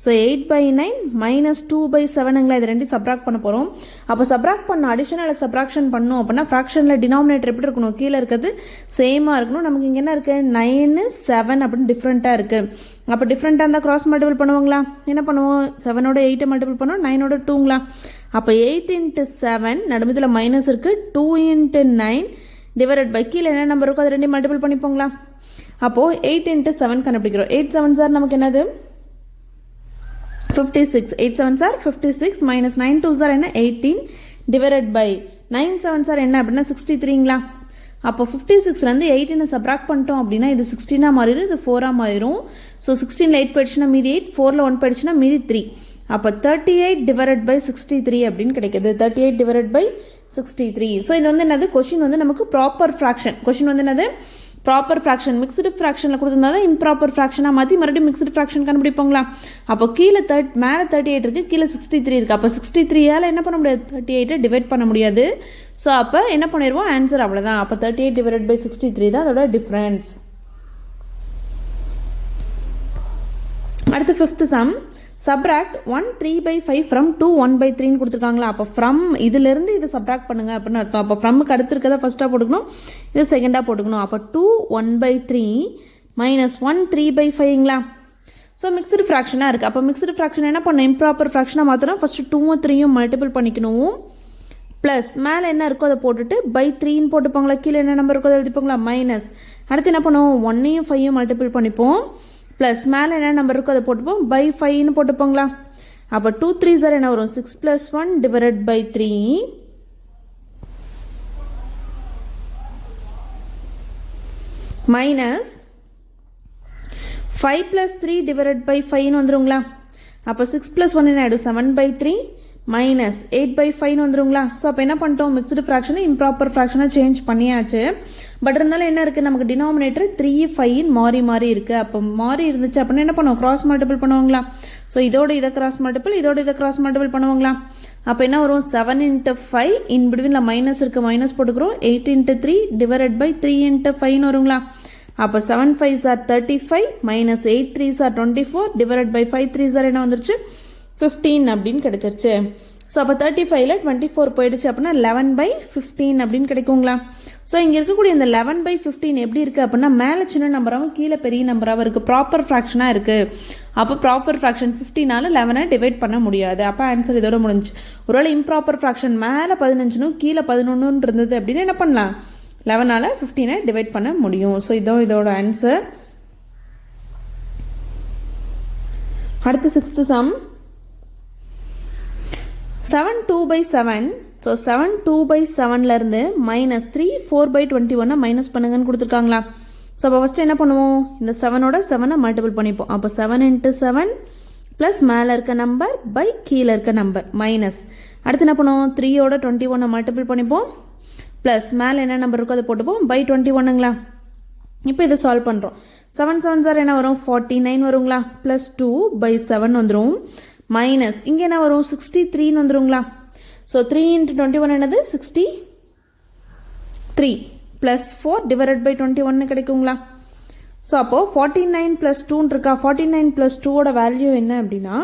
ஸோ 8/9 மைனஸ் 2/7ங்களா, இது ரெண்டு சப்ராக்ட் பண்ண போகிறோம். அப்போ சப்ராக்ட் பண்ண அடிஷனல் சப்ராக்ஷன் பண்ணோம் அப்படின்னா ஃப்ராக்ஷனில் டினாமினேட்டர் எப்படி இருக்கணும், கீழே இருக்கிறது சேமாக இருக்கணும். நமக்கு இங்கே என்ன இருக்குது, 9 7 அப்படின்னு டிஃப்ரெண்ட்டாக இருக்குது. அப்போ டிஃப்ரெண்ட்டாக இருந்தால் கிராஸ் மல்டிபிள் பண்ணுவாங்களா, என்ன பண்ணுவோம், 7ஓட 8 மல்டிபிள் பண்ணுவோம், 9ஓட 2ங்களா. அப்போ 8 × 7 நடுமதில் மைனஸ் இருக்குது, 2 × 9 டிவைடட் பை கீழே என்ன நம்பர் இருக்கோ அது ரெண்டு மல்டிபிள் பண்ணிப்போங்களா. அப்போது 8 × 7 கண்டுபிடிக்கிறோம். 8 7 சார் நமக்கு என்னது 56. 8 7 சார் 56 மைனஸ் 9 2 சார் என்ன 18 டிவைடட் பை 9 7 சார் என்ன அப்படின்னா 63ங்களா. அப்போ 56லேருந்து 18 சப்ராக்ட் பண்ணிட்டோம் அப்படின்னா இது 16 மாறிடும், இது 4 மாறிடும். ஸோ 16ல் 8 போயிடுச்சுன்னா மீதி 8, 4ல் 1 போயிடுச்சுன்னா மீதி 3. அப்போ 38 டிவைடட் பை 63 அப்படின்னு கிடைக்குது. 38 டிவைடட் பை 63. ஸோ இது வந்து என்னது, கொஷின் வந்து நமக்கு ப்ராப்பர் ஃப்ராக்ஷன். கொஷின் வந்து என்னது, ப்ராப்பர் ஃப்ராக்ஷன். மிக்ஸ்டு ஃப்ராக்ஷனில் கொடுத்துருந்தா தான் இம்ப்ராப்பர் ஃப்ராக்ஷனாக மாற்றி மறுபடியும் மிக்ஸ்டு ஃப்ராக்ஷன் கண்டுபிடிப்போங்களா. அப்போ கீழே மேலே 38 இருக்குது, கீழே 63 இருக்குது. அப்போ 63ஆல் என்ன பண்ண முடியாது, 38 டிவைட் பண்ண முடியாது. ஸோ அப்போ என்ன பண்ணிடுவோம், ஆன்சர் அவ்வளோதான். அப்போ 38 டிவைட் பை 63 தான் அதோட டிஃப்ரென்ஸ். அடுத்து 5th சம். சப்ராக்ட் 1 3/5 ஃப்ரம் 2 1/3 கொடுத்துருக்காங்களா. அப்போ ஃப்ரம் இதிலிருந்து இதை சப்ராக்ட் பண்ணுங்க அப்படின்னு அர்த்தம். அப்போ ஃப்ரம்க்கு அடுத்து இருக்கதை ஃபர்ஸ்ட்டாக போட்டுக்கணும், இது செகண்டாக போட்டுக்கணும். அப்போ 2 1/3 மைனஸ் 1 3/5ங்களா. ஸோ மிக்ஸ்டு ஃப்ராக்ஷனாக இருக்குது. அப்போ மிக்ஸ்டு ஃப்ராக்ஷன் என்ன பண்ணணும், இம்ப்ராப்பர் ஃப்ராக்ஷனாக மாற்றணும். ஃபஸ்ட்டு 2ம் 3யும் மல்டிபிள் பண்ணிக்கணும். ப்ளஸ் மேலே என்ன இருக்கோ அதை போட்டுட்டு பை 3ன்னு போட்டுப்பாங்களா, கீழே என்ன நம்பர் இருக்கோ அதை எழுதிப்பாங்களா, மைனஸ். அடுத்து என்ன பண்ணுவோம், 1ஐயும் 5யும் மல்டிபிள் பண்ணிப்போம். ப்ளஸ் மேலே என்ன நம்பர் இருக்கோ அதை போட்டுப்போம், பை 5ன்னு போட்டுப்போங்களா. அப்போ 2 3 சார் என்ன வரும், 6 + 1 divided by 3 minus 5 + 3 divided by 5ன்னு வந்துருங்களா. அப்போ 6 + 1 என்ன ஆகிடும், 7/3 மைனஸ் 8/5ன்னு வந்துருங்களா. ஸோ அப்போ என்ன பண்ணிட்டோம், மிக்ஸ்டு ஃப்ராக்ஷனை இம்ப்ராப்பர் ஃப்ராக்ஷனாக சேஞ்ச் பண்ணியாச்சு. பட் இருந்தாலும் என்ன இருக்குது, நமக்கு டினாமினேட்டர் 3 5 மாறி மாறி இருக்குது. அப்போ மாறி இருந்துச்சு அப்படின்னா என்ன பண்ணுவோம், கிராஸ் மல்டிபிள் பண்ணுவாங்களா. ஸோ இதோட இதை கிராஸ் மல்டிபிள், இதோட இதை கிராஸ் மல்டிபிள் பண்ணுவாங்களா. அப்போ என்ன வரும், 7 × 5 இன் பிட்வீனில் மைனஸ் இருக்குது, மைனஸ் போட்டுக்கிறோம். 8 × 3 டிவைடட் பை 3 × 5ன்னு வருங்களா. அப்போ 7 5 சார் 35 மைனஸ் 8 3 சார் 24 டிவைடட் பை 5 3 சார் என்ன வந்துருச்சு 15 அப்படின்னு கிடைச்சிருச்சு. ஸோ அப்போ 35ல் 24 போயிடுச்சு அப்படின்னா 11/15 அப்படின்னு கிடைக்குங்களா. ஸோ இங்கே இருக்கக்கூடிய இந்த 11/15 எப்படி இருக்குது அப்படின்னா மேலே சின்ன நம்பராகவும் கீழே பெரிய நம்பராகவும் இருக்குது, ப்ராப்பர் ஃப்ராக்ஷனாக இருக்குது. அப்போ ப்ராப்பர் ஃப்ராக்ஷன் 15ஆல் 11 டிவைட் பண்ண முடியாது. அப்போ ஆன்சர் இதோட முடிஞ்சு. ஒருவேளை இம்ப்ராப்பர் ஃப்ராக்ஷன் மேலே 15னும் கீழே 11 இருந்தது அப்படின்னு என்ன பண்ணலாம், 11ஆல் 15 டிவைட் பண்ண முடியும். ஸோ இதோட ஆன்சர். அடுத்து 6th சம். 7 2/7. ஸோ 7 2/7லேருந்து மைனஸ் 3 4/21 மைனஸ் பண்ணுங்கன்னு கொடுத்துருக்காங்களா. ஸோ அப்போ ஃபஸ்ட்டு என்ன பண்ணுவோம், இந்த 7ஓட 7 மல்டிபிள் பண்ணிப்போம். அப்போ 7 × 7 ப்ளஸ் மேலே இருக்க நம்பர் பை கீழே இருக்க நம்பர் மைனஸ். அடுத்து என்ன பண்ணுவோம், 3ஓட 21 மல்டிபிள் பண்ணிப்போம். ப்ளஸ் மேலே என்ன நம்பர் இருக்கோ அதை போட்டுப்போம் பை 21ங்களா. இப்போ இதை சால்வ் பண்ணுறோம். 7 7 சார் என்ன வரும், 49 வருங்களா. ப்ளஸ் 2/7 வந்துடும். மைனஸ் இங்கே என்ன வரும், 63ன்னு வந்துருங்களா. ஸோ 3 × 21 என்னது 63 ப்ளஸ் 4 டிவைடட் பை 21 கிடைக்குங்களா. ஸோ அப்போது 49 + 2 இருக்கா. 49 + 2ஓட வேல்யூ என்ன அப்படின்னா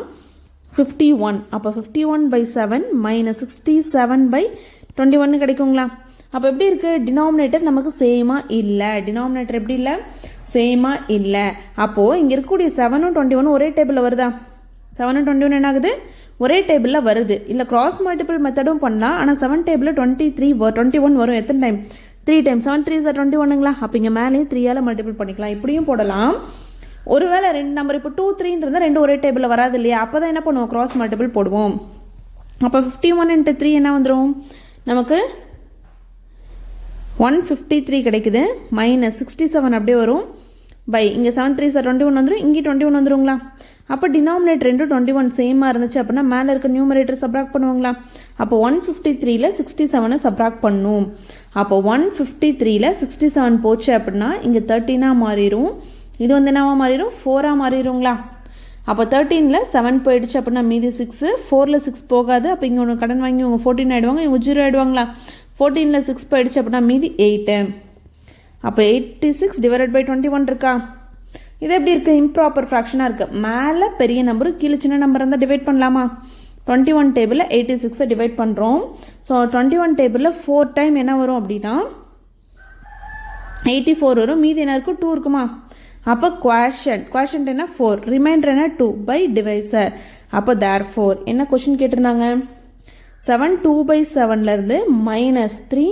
51. அப்போ 51/7 மைனஸ் 67/21 கிடைக்குங்களா. அப்போ எப்படி இருக்குது, டினாமினேட்டர் நமக்கு சேமாக இல்லை. டினாமினேட்டர் எப்படி இல்லை, சேமாக இல்லை. அப்போது இங்கே இருக்கக்கூடிய 7ம் 21 ஒரே டேபிளில் வருதா. 7 21 என்ன ஆகுது, ஒரே டேபிளில் வருது. இல்லை கிராஸ் மல்டிபிள் மெத்தடும் பண்ணலாம். ஆனால் 7 டேபிளில் 21 வரும். எத்தனை டைம், 3 டைம். 7 3 சார் 21ங்களா. அப்போ இங்கே மேலேயும் 3ஆல் மல்டிபிள் பண்ணிக்கலாம். இப்படியும் போடலாம். ஒருவேளை 2 நம்பர் இப்போ 2 3 இருந்தால் 2 ஒரே டேபிளில் வராது இல்லையா. அப்போ தான் என்ன பண்ணுவோம், கிராஸ் மல்டிபிள் போடுவோம். அப்போ 51 × 3 என்ன வந்துடும் நமக்கு 153 கிடைக்குது. மைனஸ் 67 அப்படியே வரும் பை இங்கே 7 3 சார் 21 வந்துடும், இங்கே 21 வந்துருங்களா. அப்போ டினாமினேட்டர் 21 சேமாக இருந்துச்சு அப்படின்னா மேலே இருக்க நியூமரேட்டர் சப்ராக்ட் பண்ணுவாங்களா. அப்போ 153ல் 67 சப்ராக்ட் பண்ணும். அப்போ 153ல் 67 போச்சு அப்படின்னா இங்கே 13 மாறிடும். இது வந்து என்னவா மாறிடும், 4 மாறிடுங்களா. அப்போ 13ல் 7 போயிடுச்சு அப்படின்னா மீதி 6, 4ல் 6 போகாது. அப்போ இங்கே ஒன்று கடன் வாங்கி இவங்க 14 ஆகிடுவாங்க, இவங்க 0 ஆகிடுவாங்களா. 14ல் 6 போயிடுச்சு அப்படின்னா மீதி 8. அப்போ 86 டிவைடட் பை 21 இருக்கா. இது எப்படி இருக்குது, இம்ப்ராப்பர் ஃப்ராக்ஷனாக இருக்குது. மேலே பெரிய நம்பரு கீழே சின்ன நம்பர் இருந்தால் டிவைட் பண்ணலாமா? 21 டேபிளில் 86 டிவைட் பண்ணுறோம். ஸோ 21 டேபிளில் 4 டைம் என்ன வரும் அப்படின்னா 84 வரும். மீதி என்ன இருக்கும், 2 இருக்குமா? அப்போ குவேஷன்ட் என்ன 4, ரிமைண்டர் என்ன 2 பை டிவைசர். அப்போ தேர்ஃபோர் என்ன கொஷின் கேட்டிருந்தாங்க, 7 2/7லேருந்து -3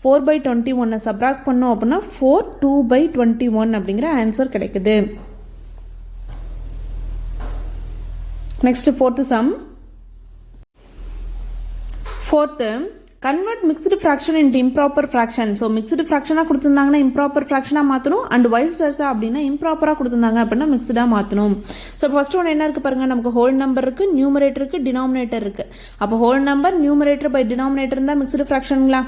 4/21 சப்ராக்ட் பண்ணோம் அப்படின்னா 4 2/21 அப்படிங்கிற ஆன்சர் கிடைக்குது. Next fourth sum. Fourth, convert mixed fraction into improper fraction. So mixed ஃப்ராக்ஷனாக கொடுத்துருந்தாங்கன்னா இம்ப்ராப்பர் ஃப்ராக்ஷனாக மாற்றணும், அண்ட் வைஸ் வெர்சா அப்படின்னா இம்ப்ராப்பராக கொடுத்துருந்தாங்க அப்படின்னா மிக்ஸ்டாக மாற்றணும். ஸோ ஃபர்ஸ்ட் ஒன்று என்ன இருக்குது பாருங்கள், நமக்கு ஹோல் நம்பர் இருக்குது, நியூமரேட்டர் இருக்குது, டினாமினேட்டர் இருக்குது. அப்போ whole number numerator by denominator இருந்தால் மிக்ஸ்டு ஃப்ராக்ஷனுங்களா?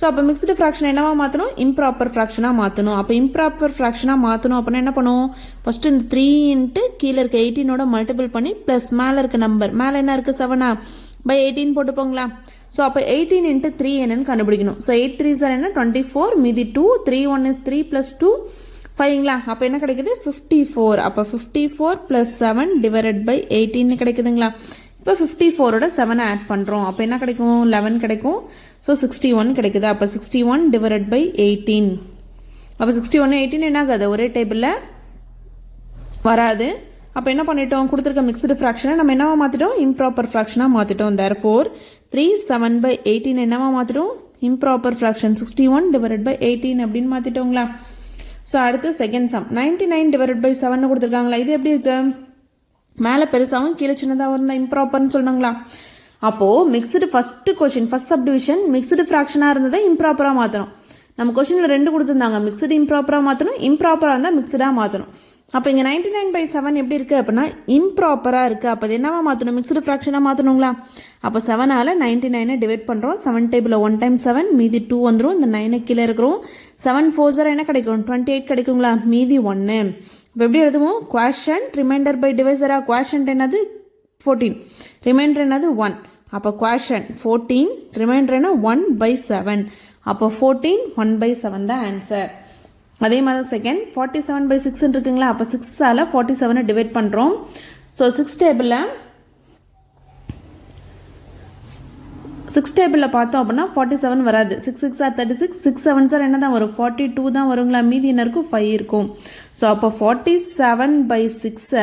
ஸோ அப்போ மிக்ஸ்டு ஃப்ராக்ஷன் என்னவா மாற்றணும், இம்ப்ராப்பர் ஃப்ராக்ஷனாக மாற்றணும். அப்போ இம்ப்ராப்பர் ஃப்ராக்ஷனாக மாற்றணும் அப்படின்னா என்ன பண்ணுவோம், ஃபர்ஸ்ட் இந்த 3 இன்ட்டு கீழே இருக்க 18ஓட மல்டிபிள் பண்ணி ப்ளஸ் மேலே இருக்க நம்பர், மேலே என்ன இருக்குது 7 பை 18 போட்டுப்போங்களா? ஸோ அப்போ 18 இன்ட்டு 3 என்னன்னு கண்டுபிடிக்கணும். ஸோ 8 3 சார் என்ன 24, மீதி 2, 3 1 is 3 + 2 5ங்களா? அப்போ என்ன கிடைக்குது 54. அப்போ 54 + 7 டிவைடட் பை 18 கிடைக்குதுங்களா? இப்போ 54ஓட 7 ஆட் பண்ணுறோம். அப்போ என்ன கிடைக்கும், 11 கிடைக்கும். ஸோ 61 கிடைக்குது. அப்போ 61 டிவைடட் பை 18. அப்போ 61 18 என்ன ஆகாது, ஒரே டேபிளில் வராது. அப்போ என்ன பண்ணிட்டோம், கொடுத்துருக்க மிக்ஸ்டு ஃப்ராக்ஷனை நம்ம என்னவா மாற்றிட்டோம், இம்ப்ராப்பர் ஃப்ராக்ஷனாக மாற்றிட்டோம். தேர்ஃபோர் 3 7/18 என்னவா மாற்றிட்டோம், இம்ப்ராப்பர் ஃப்ராக்ஷன் 61 டிவைடட் பை 18 அப்படின்னு மாற்றிட்டோங்களா? ஸோ அடுத்து செகண்ட் சம். 99 டிவைடட் பை 7 கொடுத்துருக்காங்களா? இது எப்படி இருக்கு, மேலே பெருசாகவும் கீழே சின்னதாக இருந்தால் இம்ப்ராப்பர்னு சொன்னாங்களா? அப்போது mixed first question first subdivision mixed ஃப்ராக்ஷனாக இருந்ததை இம்ப்ராப்பராக மாற்றணும். நம்ம கொஷினில் 2 கொடுத்துருந்தாங்க, மிக்ஸ்டு இம்ப்ராப்பராக மாற்றணும், இம்ப்ராப்பராக இருந்தால் மிக்ஸ்டாக மாற்றணும். அப்போ இங்கே 99/7 எப்படி இருக்குது அப்படின்னா இம்ப்ராப்பராக இருக்குது. அப்போ அது என்னவா மாற்றணும், மிக்ஸ்டு ஃப்ராக்ஷனாக மாற்றணுங்களா? அப்போ 7ஆல் 99 டிவைட் பண்ணுறோம். 7 டேபிளில் 1 × 7 மீதி 2 வந்துடும். இந்த 9 கீழே இருக்கிறோம். 7 4 என்ன கிடைக்கும், 28 கிடைக்குங்களா? மீதி 1. இப்போ எப்படி எழுதுவோம், குவேஷன்ட் ரிமைண்டர் பை டிவைசரா? குவேஷன்ட் என்னது 14, ரிமைண்டர் என்னது 1. அப்போ குவேஷன்ட் 14, ரிமைண்டர் என்ன 1/7. அப்போ 14 1/7 தான் ஆன்சர். அதே மாதிரி செகண்ட் 47/6 இருக்குங்களா? அப்போ 6ஆல் 47 டிவைட் பண்ணுறோம். ஸோ 6 டேபிளில் பார்த்தோம் அப்படின்னா 47 வராது. 6 6 are 36, 6 7 சார் என்ன தான் வரும், 42 தான் வருங்களா? மீதி என்ன இருக்கும், 5 இருக்கும். ஸோ அப்போ 47/6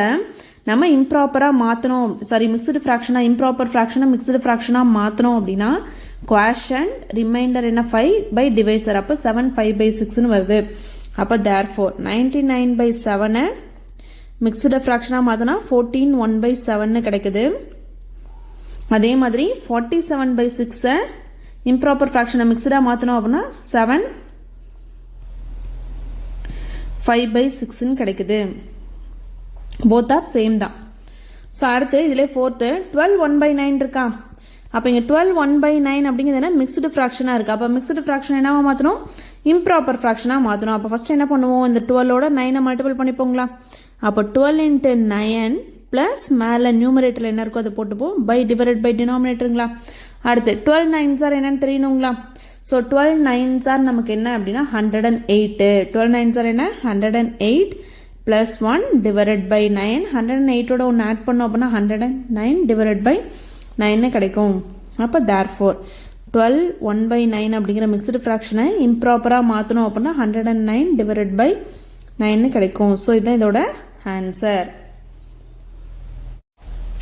நம்ம இம்ப்ராப்பராக மாற்றணும், சாரி மிக்ஸ்டு ஃப்ராக்ஷனாக, இம்ப்ராப்பர் ஃப்ராக்ஷனாக மிக்ஸ்டு ஃப்ராக்ஷனாக மாற்றணும் அப்படின்னா குவேஷன்ட் ரிமைண்டர் என்ன 5 பை டிவைசர். அப்போ 7 5/6ன்னு வருது. அப்போ தேர்ஃபோர் 99/7 மிக்ஸ்டு ஃப்ராக்ஷனாக மாற்றினா 14 1/7 கிடைக்குது. அதே மாதிரி 47/6 இம்ப்ராப்பர் ஃப்ராக்ஷனை மிக்ஸ்டாக மாற்றணும் அப்படின்னா 7 5/6 கிடைக்குது. போத் ஆர் சேம் தான். ஸோ அடுத்து இதிலே ஃபோர்த்து 12 1/9 இருக்கா? அப்போ இங்கே 12 1/9 அப்படிங்கிறது என்ன, மிக்ஸ்டு ஃப்ராக்ஷனாக இருக்குது. அப்போ மிக்ஸ்டு ஃப்ராக்ஷன் என்னவா மாற்றணும், இம்ப்ராப்பர் ஃப்ராக்ஷனாக மாற்றணும். அப்போ ஃபஸ்ட்டு என்ன பண்ணுவோம், இந்த 12ஓட 9 மல்டிபிள் பண்ணிப்போங்களா? அப்போ 12 × 9 ப்ளஸ் மேலே நியூமரேட்டரில் என்ன இருக்கோ அதை போட்டுப்போம், பை டிவைடட் பை டினாமினேட்டருங்களா? அடுத்து 12 9s are என்னன்னு தெரியணுங்களா? ஸோ 12 9s are நமக்கு என்ன அப்படின்னா 108. 12 9s are என்ன 108 ப்ளஸ் 1 டிவைடட் பை 9. 108ஓட ஒன்று ஆட் பண்ணோம் அப்படின்னா 109 டிவைடட் பை 9 கிடைக்கும். அப்போ தேர்ஃபோர் 12 1/9 அப்படிங்கிற மிக்ஸ்டு ஃப்ராக்ஷனை இம்ப்ராப்பராக மாற்றணும் அப்படின்னா 109 டிவைடட் பை 9 கிடைக்கும். ஸோ இதுதான் இதோட answer.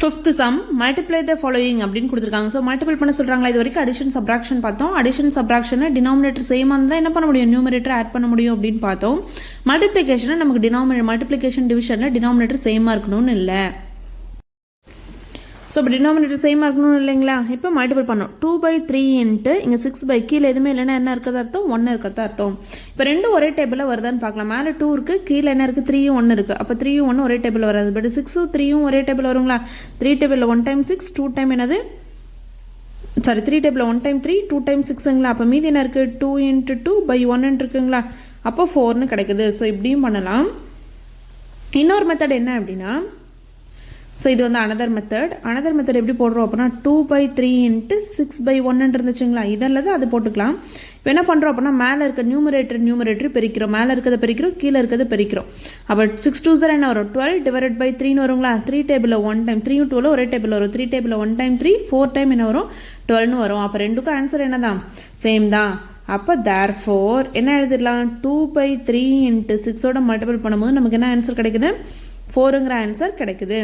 Fifth some, multiply the following அப்படின்னு கொடுத்துருக்காங்க. ஸோ மல்டிபிள் பண்ண சொல்கிறாங்களா? இது வரைக்கும் அடிஷன் சப்ராக்ஷன் பார்த்தோம். அடிஷன் சப்ராக்ஷனை டினாமினேட்டர் சேமாக இருந்தால் என்ன பண்ண முடியும், நியூமரேட்டர் ஆட் பண்ண முடியும் அப்படின்னு பார்த்தோம். மல்டிப்ளிகேஷனை நமக்கு மல்டிப்ளிகேஷன் டிவிஷனில் டினாமினேட்டர் சேமாக இருக்கணும்னு இல்லை. ஸோ இப்போ டினாமினேட்டர் சேமாக இருக்கணும்னு இல்லைங்களா? இப்போ மல்டிபிள் பண்ணோம். 2/3 இன்ட்டு இங்கே 6 கீழே எதுவுமே இல்லைன்னா என்ன இருக்கிறதா அர்த்தம், 1 இருக்கிறதா அர்த்தம். இப்போ ரெண்டும் ஒரே டேபிளில் வருதான்னு பார்க்கலாம். மேலே 2 இருக்குது, கீழே என்ன இருக்குது 3யும் 1 இருக்குது. அப்போ 3யும் 1 ஒரே டேபிள் வராது. பட் 6ம் 3யும் ஒரே டேபிள் வருங்களா? 3 டேபிளில் 1 × 6 2 டைம் என்னது, சாரி 3 டேபிளில் 1 × 3 2 டைம் 6ங்களா? அப்போ மீதி என்ன இருக்குது 2 × 2/1 இருக்குங்களா? அப்போ 4ன்னு கிடைக்குது. ஸோ இப்படியும் பண்ணலாம். இன்னொரு மெத்தட் என்ன அப்படின்னா ஸோ இது வந்து அனதர் மெத்தட் எப்படி போடுறோம் அப்படின்னா 2/3 × 6/1 இருந்துச்சுங்களா, இதெல்லாம் அது போட்டுக்கலாம். இப்போ என்ன பண்ணுறோம் அப்படின்னா மேலே இருக்க நியூமரேட்டர் பெருக்கிறோம், மேலே இருக்கிறத பெருக்கிறோம், கீழே இருக்கிறத பெருக்கிறோம். அப்போ 6 2s என்ன வரும் 12/3 வருங்களா. 3 டேபிளில் 1 டைம் 3 2 ஒரே டேபிள் வரும். 3 டேபிளில் 1 டைம் 3 4 டைம் என்ன வரும் 12 வரும். அப்போ ரெண்டுக்கும் ஆன்சர் என்ன தான் சேம் தான். அப்போ therefore என்ன எழுதிடலாம் 2/3 × 6 மல்டிபிள் பண்ணும்போது நமக்கு என்ன ஆன்சர் கிடைக்குது 4ங்கிற ஆன்சர் கிடைக்குது.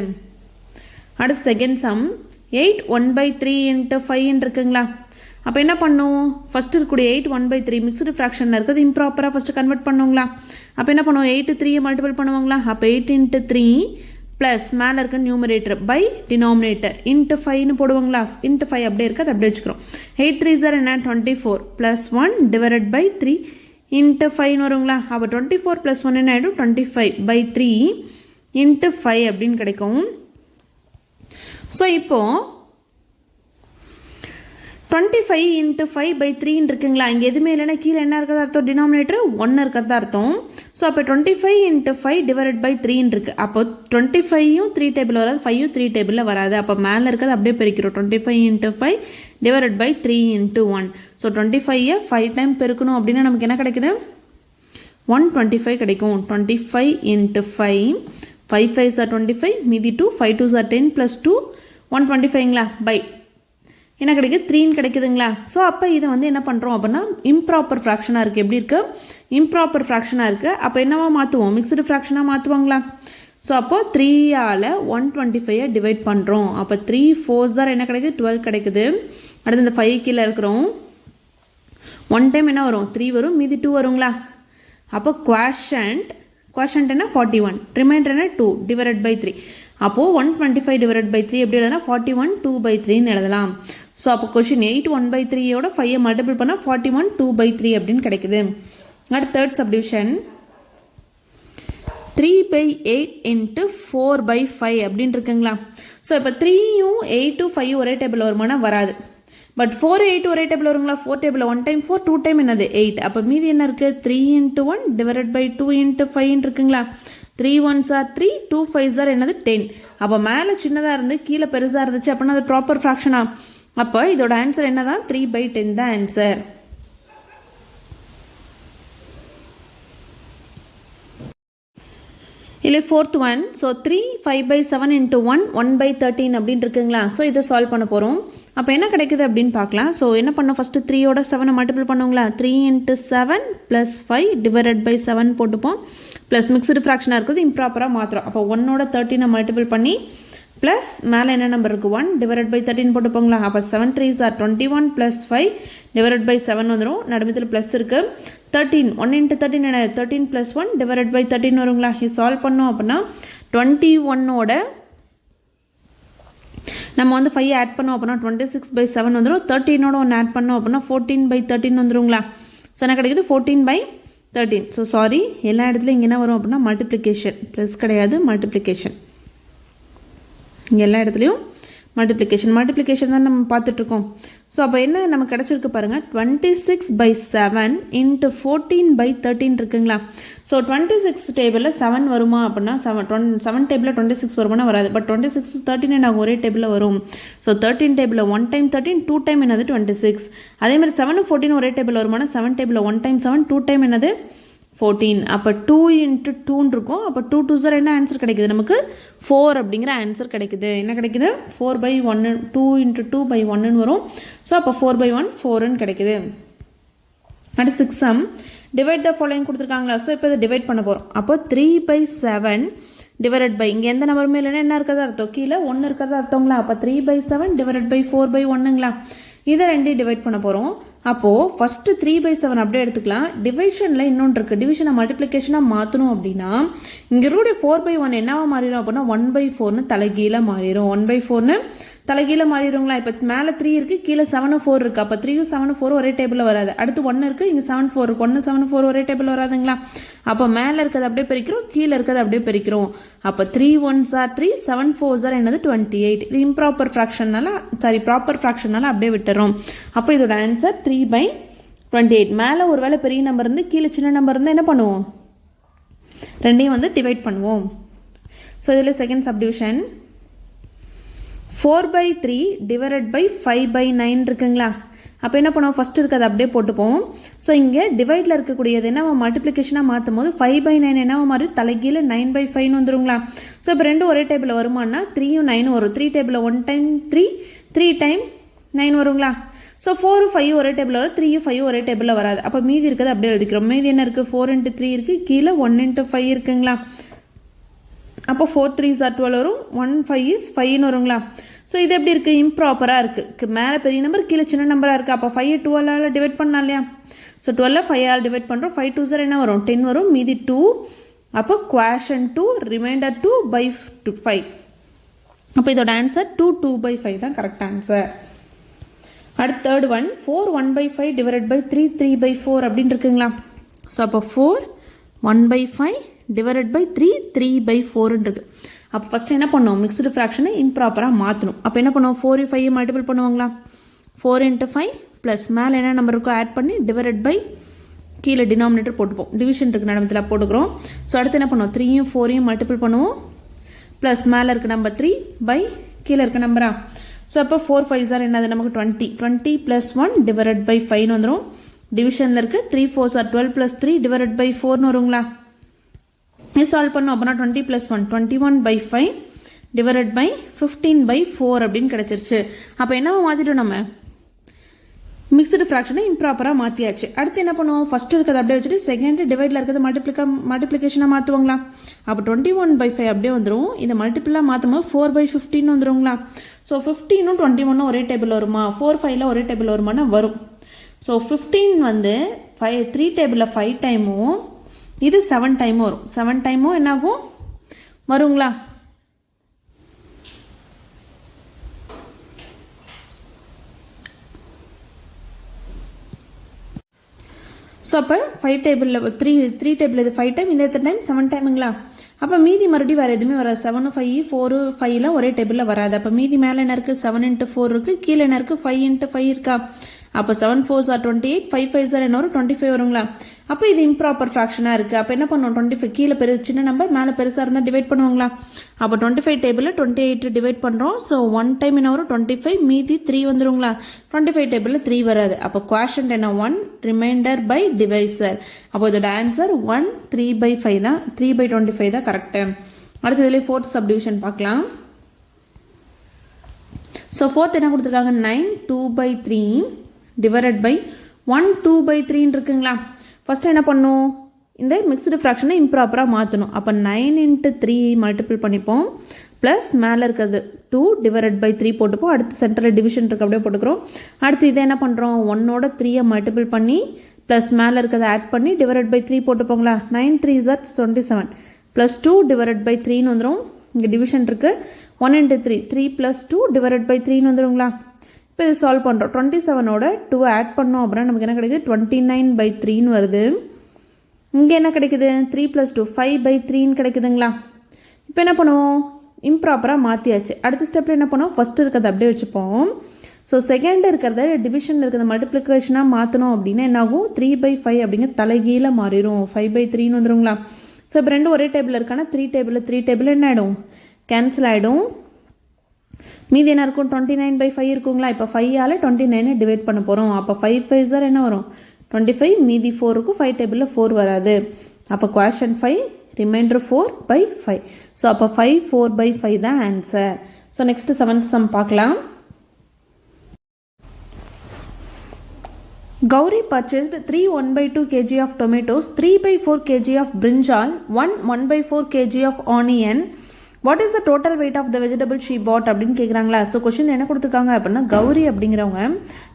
அடுத்து செகண்ட் சம் 8 1/3 × 5 இருக்குங்களா. அப்போ என்ன பண்ணும் ஃபர்ஸ்ட் இருக்கக்கூடிய 8 1/3 மிக்ஸ்டு ஃப்ராக்ஷனில் இருக்கிறது இம்ப்ராப்பராக ஃபர்ஸ்ட் கன்வெர்ட் பண்ணுங்களா. அப்போ என்ன பண்ணுவோம் 8 3 மல்டிபிள் பண்ணுவாங்களா. அப்போ 8 × 3 ப்ளஸ் மேலே இருக்க நியூமரேட்டர் பை டினாமினேட்டர் × 5ன்னு போடுவாங்களா. × 5 அப்படியே இருக்குது, அது அப்படியே வச்சுக்கிறோம். 8 3s என்ன 24 + 1/3 × 5 வருங்களா. அப்போ 24 + 1 என்ன ஆகிடும் 25/3 × 5 அப்படின்னு கிடைக்கும். ஸோ இப்போ 25 × 5/3 இருக்குங்களா. இங்கே எதுவுமே இல்லைன்னா கீழே என்ன இருக்கிறதா அர்த்தம் டினாமினேட்டர் 1 இருக்கிறதா அர்த்தம். ஸோ அப்போ 25 × 5/3 இருக்கு. அப்போ 25யும் 3 டேபிள் வராது, 5யும் 3 டேபிளில் வராது. அப்போ மேலே இருக்கிறது அப்படியே பெருக்கிறோம் 25 × 5/3 × 1. ஸோ 25 5 டைம் பெருக்கணும் அப்படின்னா நமக்கு என்ன கிடைக்குது 125 கிடைக்கும். 25 × 5 5 5s are 25 மீதி 2 5 2s are 10 + 2 125ங்களா பை என்ன கிடைக்குது 3 கிடைக்குதுங்களா. ஸோ அப்போ இதை வந்து என்ன பண்ணுறோம் அப்படின்னா இம்ப்ராப்பர் ஃப்ராக்ஷனாக இருக்குது. எப்படி இருக்கு இம்ப்ராப்பர் ஃப்ராக்ஷனாக இருக்குது. அப்போ என்னவா மாற்றுவோம் மிக்ஸ்டு ஃப்ராக்ஷனாக மாற்றுவாங்களா. ஸோ அப்போ 3ஆல் 125 டிவைட் பண்ணுறோம். அப்போ 3 4s are என்ன கிடைக்குது 12 கிடைக்குது. அடுத்து இந்த 5 கீழே இருக்கிறோம் 1 டைம் என்ன வரும் 3 வரும் மீதி 2 வருங்களா. அப்போ குவாஷன்ட் என்ன 41 ரிமைண்டர் என்ன 2/3. அப்போது 125/3 எப்படி எழுதலாம் 41 2/3 எழுதலாம். ஸோ அப்போ கொஸ்டின் 8 1/3 5 மல்டிபிள் பண்ணால் 41 2/3 அப்படின்னு கிடைக்குது. அடுத்து தேர்ட் சப்டிவிஷன் 3/8 × 4/5 அப்படின்னு இருக்குங்களா. ஸோ இப்போ 3யும் 8ம் 5 ஒரே டேபிள் வருமானா வராது. பட் 4 8 ஒரே டேபிள் வருங்களா. 4 டேபிள் 1 டைம் 4 2 டைம் என்னது 8. அப்போ மீதி என்ன இருக்குது 3 × 1/2 × 5 இருக்குங்களா. 3 1s are 3 2 5s are என்னது 10. அப்போ மேலே சின்னதாக இருந்து கீழே பெருசாக இருந்துச்சு அப்படின்னா அது ப்ராப்பர் ஃப்ராக்ஷனா. அப்போ இதோட ஆன்சர் என்னதான் 3/10 தான் ஆன்சர். இல்லை ஃபோர்த் ஒன். ஸோ 3 5/7 × 1 1/13 அப்படின்னு இருக்குங்களா. ஸோ இதை சால்வ் பண்ண போகிறோம். அப்போ என்ன கிடைக்குது அப்படின்னு பார்க்கலாம். ஸோ என்ன பண்ணோம் ஃபஸ்ட்டு 3யோட 7 மல்டிபிள் பண்ணுங்களா. 3 × 7 + 5/7 போட்டுப்போம். ப்ளஸ் மிக்ஸ்டு ஃப்ராக்ஷனாக இருக்குது இம்ப்ராப்பராக மாத்திரம். அப்போ 1ஓட 13 மல்டிபிள் பண்ணி ப்ளஸ் மேலே என்ன நம்பர் இருக்குது 1/13 போட்டுப்போங்களா. அப்போ 7 3s are 21 + 5/7 வந்துடும். நடுமத்தில் ப்ளஸ் இருக்குது 13 1 × 13 என்ன 13 + 1/13 வருங்களா. இது சால்வ் பண்ணோம் அப்படின்னா 21ஓட நம்ம வந்து 5 ஆட் பண்ணோம் அப்படின்னா 26/7 வந்துடும். 13ஓட 1 ஆட் பண்ணோம் அப்படின்னா 14/13 வந்துடுங்களா. ஸோ என்ன கிடைக்குது 14/13. ஸோ சாரி எல்லா இடத்துலையும் இங்கே என்ன வரும் அப்படின்னா மல்டிப்ளிகேஷன் ப்ளஸ் கிடையாது மல்டிப்ளிகேஷன். இங்கே எல்லா இடத்துலையும் மல்டிப்ளிகேஷன் தான் நம்ம பார்த்துட்ருக்கோம். ஸோ அப்போ என்ன நமக்கு கிடச்சிருக்கு பாருங்கள் 26/7 × 14/13 இருக்குங்களா. ஸோ 26 டேபிளில் 7 வருமா அப்படின்னா 7 டேபிளில் 26 வருமானா வராது. பட் 26 13 நாங்கள் ஒரே டேபிளில் வரும். ஸோ 13 டேபிளில் 1 டைம் 13 2 டைம் என்னது 26. அதேமாதிரி 7 14 ஒரே டேபிள் வருமானா 7 டேபிளில் 1 டைம் 7 2 டைம் என்னது 14. அப்போ 2 × 2 இருக்கும். அப்போ 2 2s என்ன ஆன்சர் கிடைக்குது நமக்கு 4 அப்படிங்கிற ஆன்சர் கிடைக்குது. என்ன கிடைக்குது 4/1 2 × 2/1 வரும். ஸோ அப்போ 4/1 4ன்னு கிடைக்குது. அடுத்து 6 சம் டிவைட் த ஃபாலோயிங் கொடுத்துருக்காங்களா. ஸோ இப்போ இதை டிவைட் பண்ண போகிறோம். அப்போ 3/7 டிவைட் பை இங்கே எந்த நம்பருமே இல்லைன்னா என்ன இருக்கிறதா அர்த்தம் கீழே 1 இருக்கிறதா அர்த்தங்களா. அப்போ 3/7 டிவைட் பை 4/1ங்களா. இதை ரெண்டையும் டிவைட் பண்ண போகிறோம். அப்போது ஃபஸ்ட்டு 3/7 அப்படியே எடுத்துக்கலாம். டிவிஷனில் இன்னொன்று இருக்குது. டிவிஷனை மல்டிப்ளிகேஷனாக மாற்றணும் அப்படின்னா இங்கே ரூடைய 4/1 என்னவா மாறிடும் அப்படின்னா 1/4ன்னு தலைகீழ மாறிடும். 1/4ன்னு தலைகீழ மாறிடுங்களா. இப்போ மேலே 3 இருக்குது கீழே 7 4 இருக்குது. அப்போ 3யும் 7 4 ஒரே டேபிளில் வராது. அடுத்து 1 இருக்குது இங்கே 7 4 இருக்குது. 1 7 4 ஒரே டேபிள் வராதுங்களா. அப்போ மேலே இருக்கிறது அப்படியே பிரிக்கிறோம் கீழே இருக்கிறது அப்படியே பிரிக்கிறோம். அப்போ 3 1s are 3 7 4s are என்னது 28. இது இம்ப்ராப்பர் ஃப்ராக்ஷனால ப்ராப்பர் ஃப்ராக்ஷனால அப்படியே விட்டுறோம். அப்போ இதோட ஆன்சர் 3/28. மேலே ஒரு வேளை பெரிய நம்பர் இருந்து கீழே சின்ன நம்பர் இருந்தால் என்ன பண்ணுவோம் ரெண்டையும் வந்து டிவைட் பண்ணுவோம். ஸோ இதில் செகண்ட் சப்டிவிஷன் 4/3 டிவைடட் பை 5/9 இருக்குங்களா? அப்போ என்ன பண்ணுவோம், ஃபஸ்ட்டு இருக்கிறது அப்படியே போட்டுப்போம். ஸோ இங்கே டிவைடில் இருக்கக்கூடியது என்ன மல்டிப்ளிகேஷனாக மாற்றும் போது 5/9 என்ன மாதிரி தலைகீழ 9/5 வந்துருங்களா? ஸோ இப்போ ரெண்டும் ஒரே டேபிளில் வருமானா 3யும் 9 வரும். 3 டேபிளில் 1 டைம் 3 டைம் 9 வருங்களா? ஸோ 4 5 ஒரே டேபிளில் வரும், 3 5 ஒரே டேபிளில் வராது. அப்போ மீதி இருக்கிறது அப்படியே எழுதிக்கிறோம். மீதி என்ன இருக்குது, 4 × 3 இருக்குது, கீழே 1 × 5 இருக்குங்களா? அப்போ 4 3s are 12 வரும், 1 5 is 5ன்னு வருங்களா? ஸோ இது எப்படி இருக்குது, இம்ப்ராப்பராக இருக்குது. மேலே பெரிய நம்பர், கீழே சின்ன நம்பராக இருக்குது. அப்போ 5 12ஆல் டிவைட் பண்ணலாம் இல்லையா? ஸோ 12 5ஆல் டிவைட் பண்ணுறோம். 5 2s என்ன வரும், 10 வரும், மீதி 2. அப்போ quotient 2 ரிமைண்டர் 2/5. அப்போ இதோட ஆன்சர் 2/5 தான் கரெக்ட் ஆன்சர். அடுத்த தேர்ட் ஒன் 4 1/5 டிவைடட் பை 3 3/4 அப்படின்னு இருக்குங்களா? ஸோ அப்போ 4 1/5 டிவைடட் பை 3 3/4 இருக்கு. அப்போ ஃபஸ்ட்டு என்ன பண்ணுவோம், மிக்ஸ்டு ஃப்ராக்ஷனை இம்ப்ராப்பராக மாற்றணும். அப்போ என்ன பண்ணுவோம், 4 5 மல்டிபிள் பண்ணுவாங்களா? 4 × 5 ப்ளஸ் மேலே என்ன நம்பர் இருக்கோ ஆட் பண்ணி டிவைடட் பை கீழே டினாமினேட்டர் போட்டுப்போம். டிவிஷன் இருக்கு நடமத்தில் போட்டுக்கிறோம். ஸோ அடுத்து என்ன பண்ணுவோம், 3யும் 4யும் மல்டிபிள் பண்ணுவோம் ப்ளஸ் மேலே இருக்க நம்பர் 3 பை கீழே இருக்க நம்பரா? ஸோ அப்போ 4 5s are என்னது நமக்கு 20. 20 + 1 டிவைடட் பை 5 வந்துடும். டிவிஷனில் இருக்குது 3 4s are 12 + 3 டிவைடட் பை 4ன்னு வருங்களா? இது சால்வ் பண்ணோம். அப்போனா 20 + 1 21/5 டிவைடட் பை 15/4 அப்படின்னு கிடச்சிருச்சு. அப்போ என்னவோ மாற்றிட்டோம், நம்ம மிக்ஸ்டு ஃப்ராக்ஷனை இம்ப்ராப்பராக மாற்றியாச்சு. அடுத்து என்ன பண்ணுவோம், ஃபஸ்ட்டு இருக்கிறது அப்படியே வச்சுட்டு செகண்ட் டிவைடில் இருக்கிறது மல்டிப்ளிகேஷனாக மாற்றுவாங்களா? அப்போ 21/5 அப்படியே வந்துடும். இந்த மல்டிபிளாக மாற்றும் போது 4/15 வந்துடுங்களா? ஸோ 15ம் 21ம் ஒரே டேபிள் வருமா? 4 5ல் ஒரே டேபிள் வருமானா வரும். ஸோ 15 வந்து 3 டேபிளில் 5 டைமும் இது 7 டைமும் வரும். 7 டைமும் என்னாகும் வருங்களா? ஸோ அப்போ 5 டேபிளில் 3 டேபிள் இது 5 டைம், இந்த எத்தனை டைம் 7 டைமுங்களா? அப்போ மீதி மறுபடியும் வேறு எதுவுமே வராது. 7 5 4 5லாம் ஒரே டேபிளில் வராது. அப்போ மீதி மேலே என்ன இருக்குது, 7 × 4 இருக்குது, கீழே என்ன இருக்குது, 5 × 5 இருக்கா? அப்போ 7 4s are 28, 5 5s are என்ன வரும், 25 வருங்களா? அப்போ இது இம்ப்ராப்பர் ஃப்ராக்ஷனாக இருக்குது. அப்போ என்ன பண்ணுவோம், 25 கீழே சின்ன நம்பர் மேலே பெருசாக இருந்தால் டிவைட் பண்ணுவாங்களா? அப்போ 25 டேபிளில் 28 டிவைட் பண்ணுறோம். ஸோ 1 டைம் என்ன வரும், 25, மீதி 3 வந்துருங்களா? 25 டேபிளில் 3 வராது. அப்போ quotient என்ன 1 ரிமைண்டர் பை டிவைசர். அப்போ இதோட ஆன்சர் 1 3/5 தான், 3/25 தான் கரெக்டு. அடுத்து இதில் ஃபோர்த் சப்டிவிஷன் பார்க்கலாம். ஸோ ஃபோர்த் என்ன கொடுத்துருக்காங்க, 9 2/3 டிவைடட் பை 1 2/3 இருக்குங்களா? ஃபஸ்ட்டு என்ன பண்ணும், இந்த மிக்ஸ்டு ஃப்ராக்ஷனை இம்ப்ராப்பராக மாற்றணும். அப்போ 9 × 3 மல்டிபிள் பண்ணிப்போம் ப்ளஸ் மேலே இருக்கிறது 2 டிவைடட் பை 3 போட்டுப்போம். அடுத்து சென்டரில் டிவிஷன் இருக்கு அப்படியே போட்டுக்கிறோம். அடுத்து இதை என்ன பண்ணுறோம், 1ஓட 3 மல்டிபிள் பண்ணி ப்ளஸ் மேலே இருக்கிறத ஆட் பண்ணி டிவைடட் பை 3 போட்டுப்போங்களா? 9 3s are 27 plus 2 divided by 3ன்னு வந்துடும். இங்கே டிவிஷன் இருக்குது 1 × 3 3 + 2 டிவைடட் பை 3ன்னு வந்துடுங்களா? இப்போ இது சால்வ் பண்ணுறோம். 27ஓட 2 ஆட் பண்ணோம் அப்படின்னா நமக்கு என்ன கிடைக்குது, 29/3ன்னு வருது. இங்கே என்ன கிடைக்குது, 3 + 2 5/3ன்னு கிடைக்குதுங்களா? இப்போ என்ன பண்ணுவோம், இம்ப்ராப்பராக மாற்றியாச்சு. அடுத்த ஸ்டெப்பில் என்ன பண்ணுவோம், ஃபஸ்ட்டு இருக்கிறத அப்படியே வச்சுப்போம். ஸோ செகண்ட் இருக்கிறத டிவிஷனில் இருக்கிறத மல்டிப்ளிகேஷனாக மாற்றணும் அப்படின்னா என்னாகும், 3/5 அப்படிங்கிற தலைகீழ மாறிடும், 5/3ன்னு வந்துடுங்களா? ஸோ இப்போ ரெண்டு ஒரே டேபிள் இருக்கானா 3 டேபிள் என்ன ஆகிடும், கேன்சல் ஆகிடும். மீதி என்ன இருக்கும், 29/5 இருக்குங்களா? இப்போ 5ஆல் 29 டிவைட் பண்ண போகிறோம். அப்போ 5 5s are என்ன வரும், 25, மீதி 4 இருக்கும், 5 டேபிளில் 4 வராது. அப்போ quotient 5 ரிமைண்டர் 4/5. ஸோ அப்போ 5 4/5 தான் answer. So next 7th sum பார்க்கலாம். Gauri purchased 3 1/2 kg of tomatoes, 3/4 kg of brinjal, 1/4 kg of onion. What is the total weight of the vegetable she bought அப்படின்னு கேட்குறாங்களா? ஸோ கொஸ்டின் என்ன கொடுத்துருக்காங்க அப்படின்னா, கௌரி அப்படிங்கிறவங்க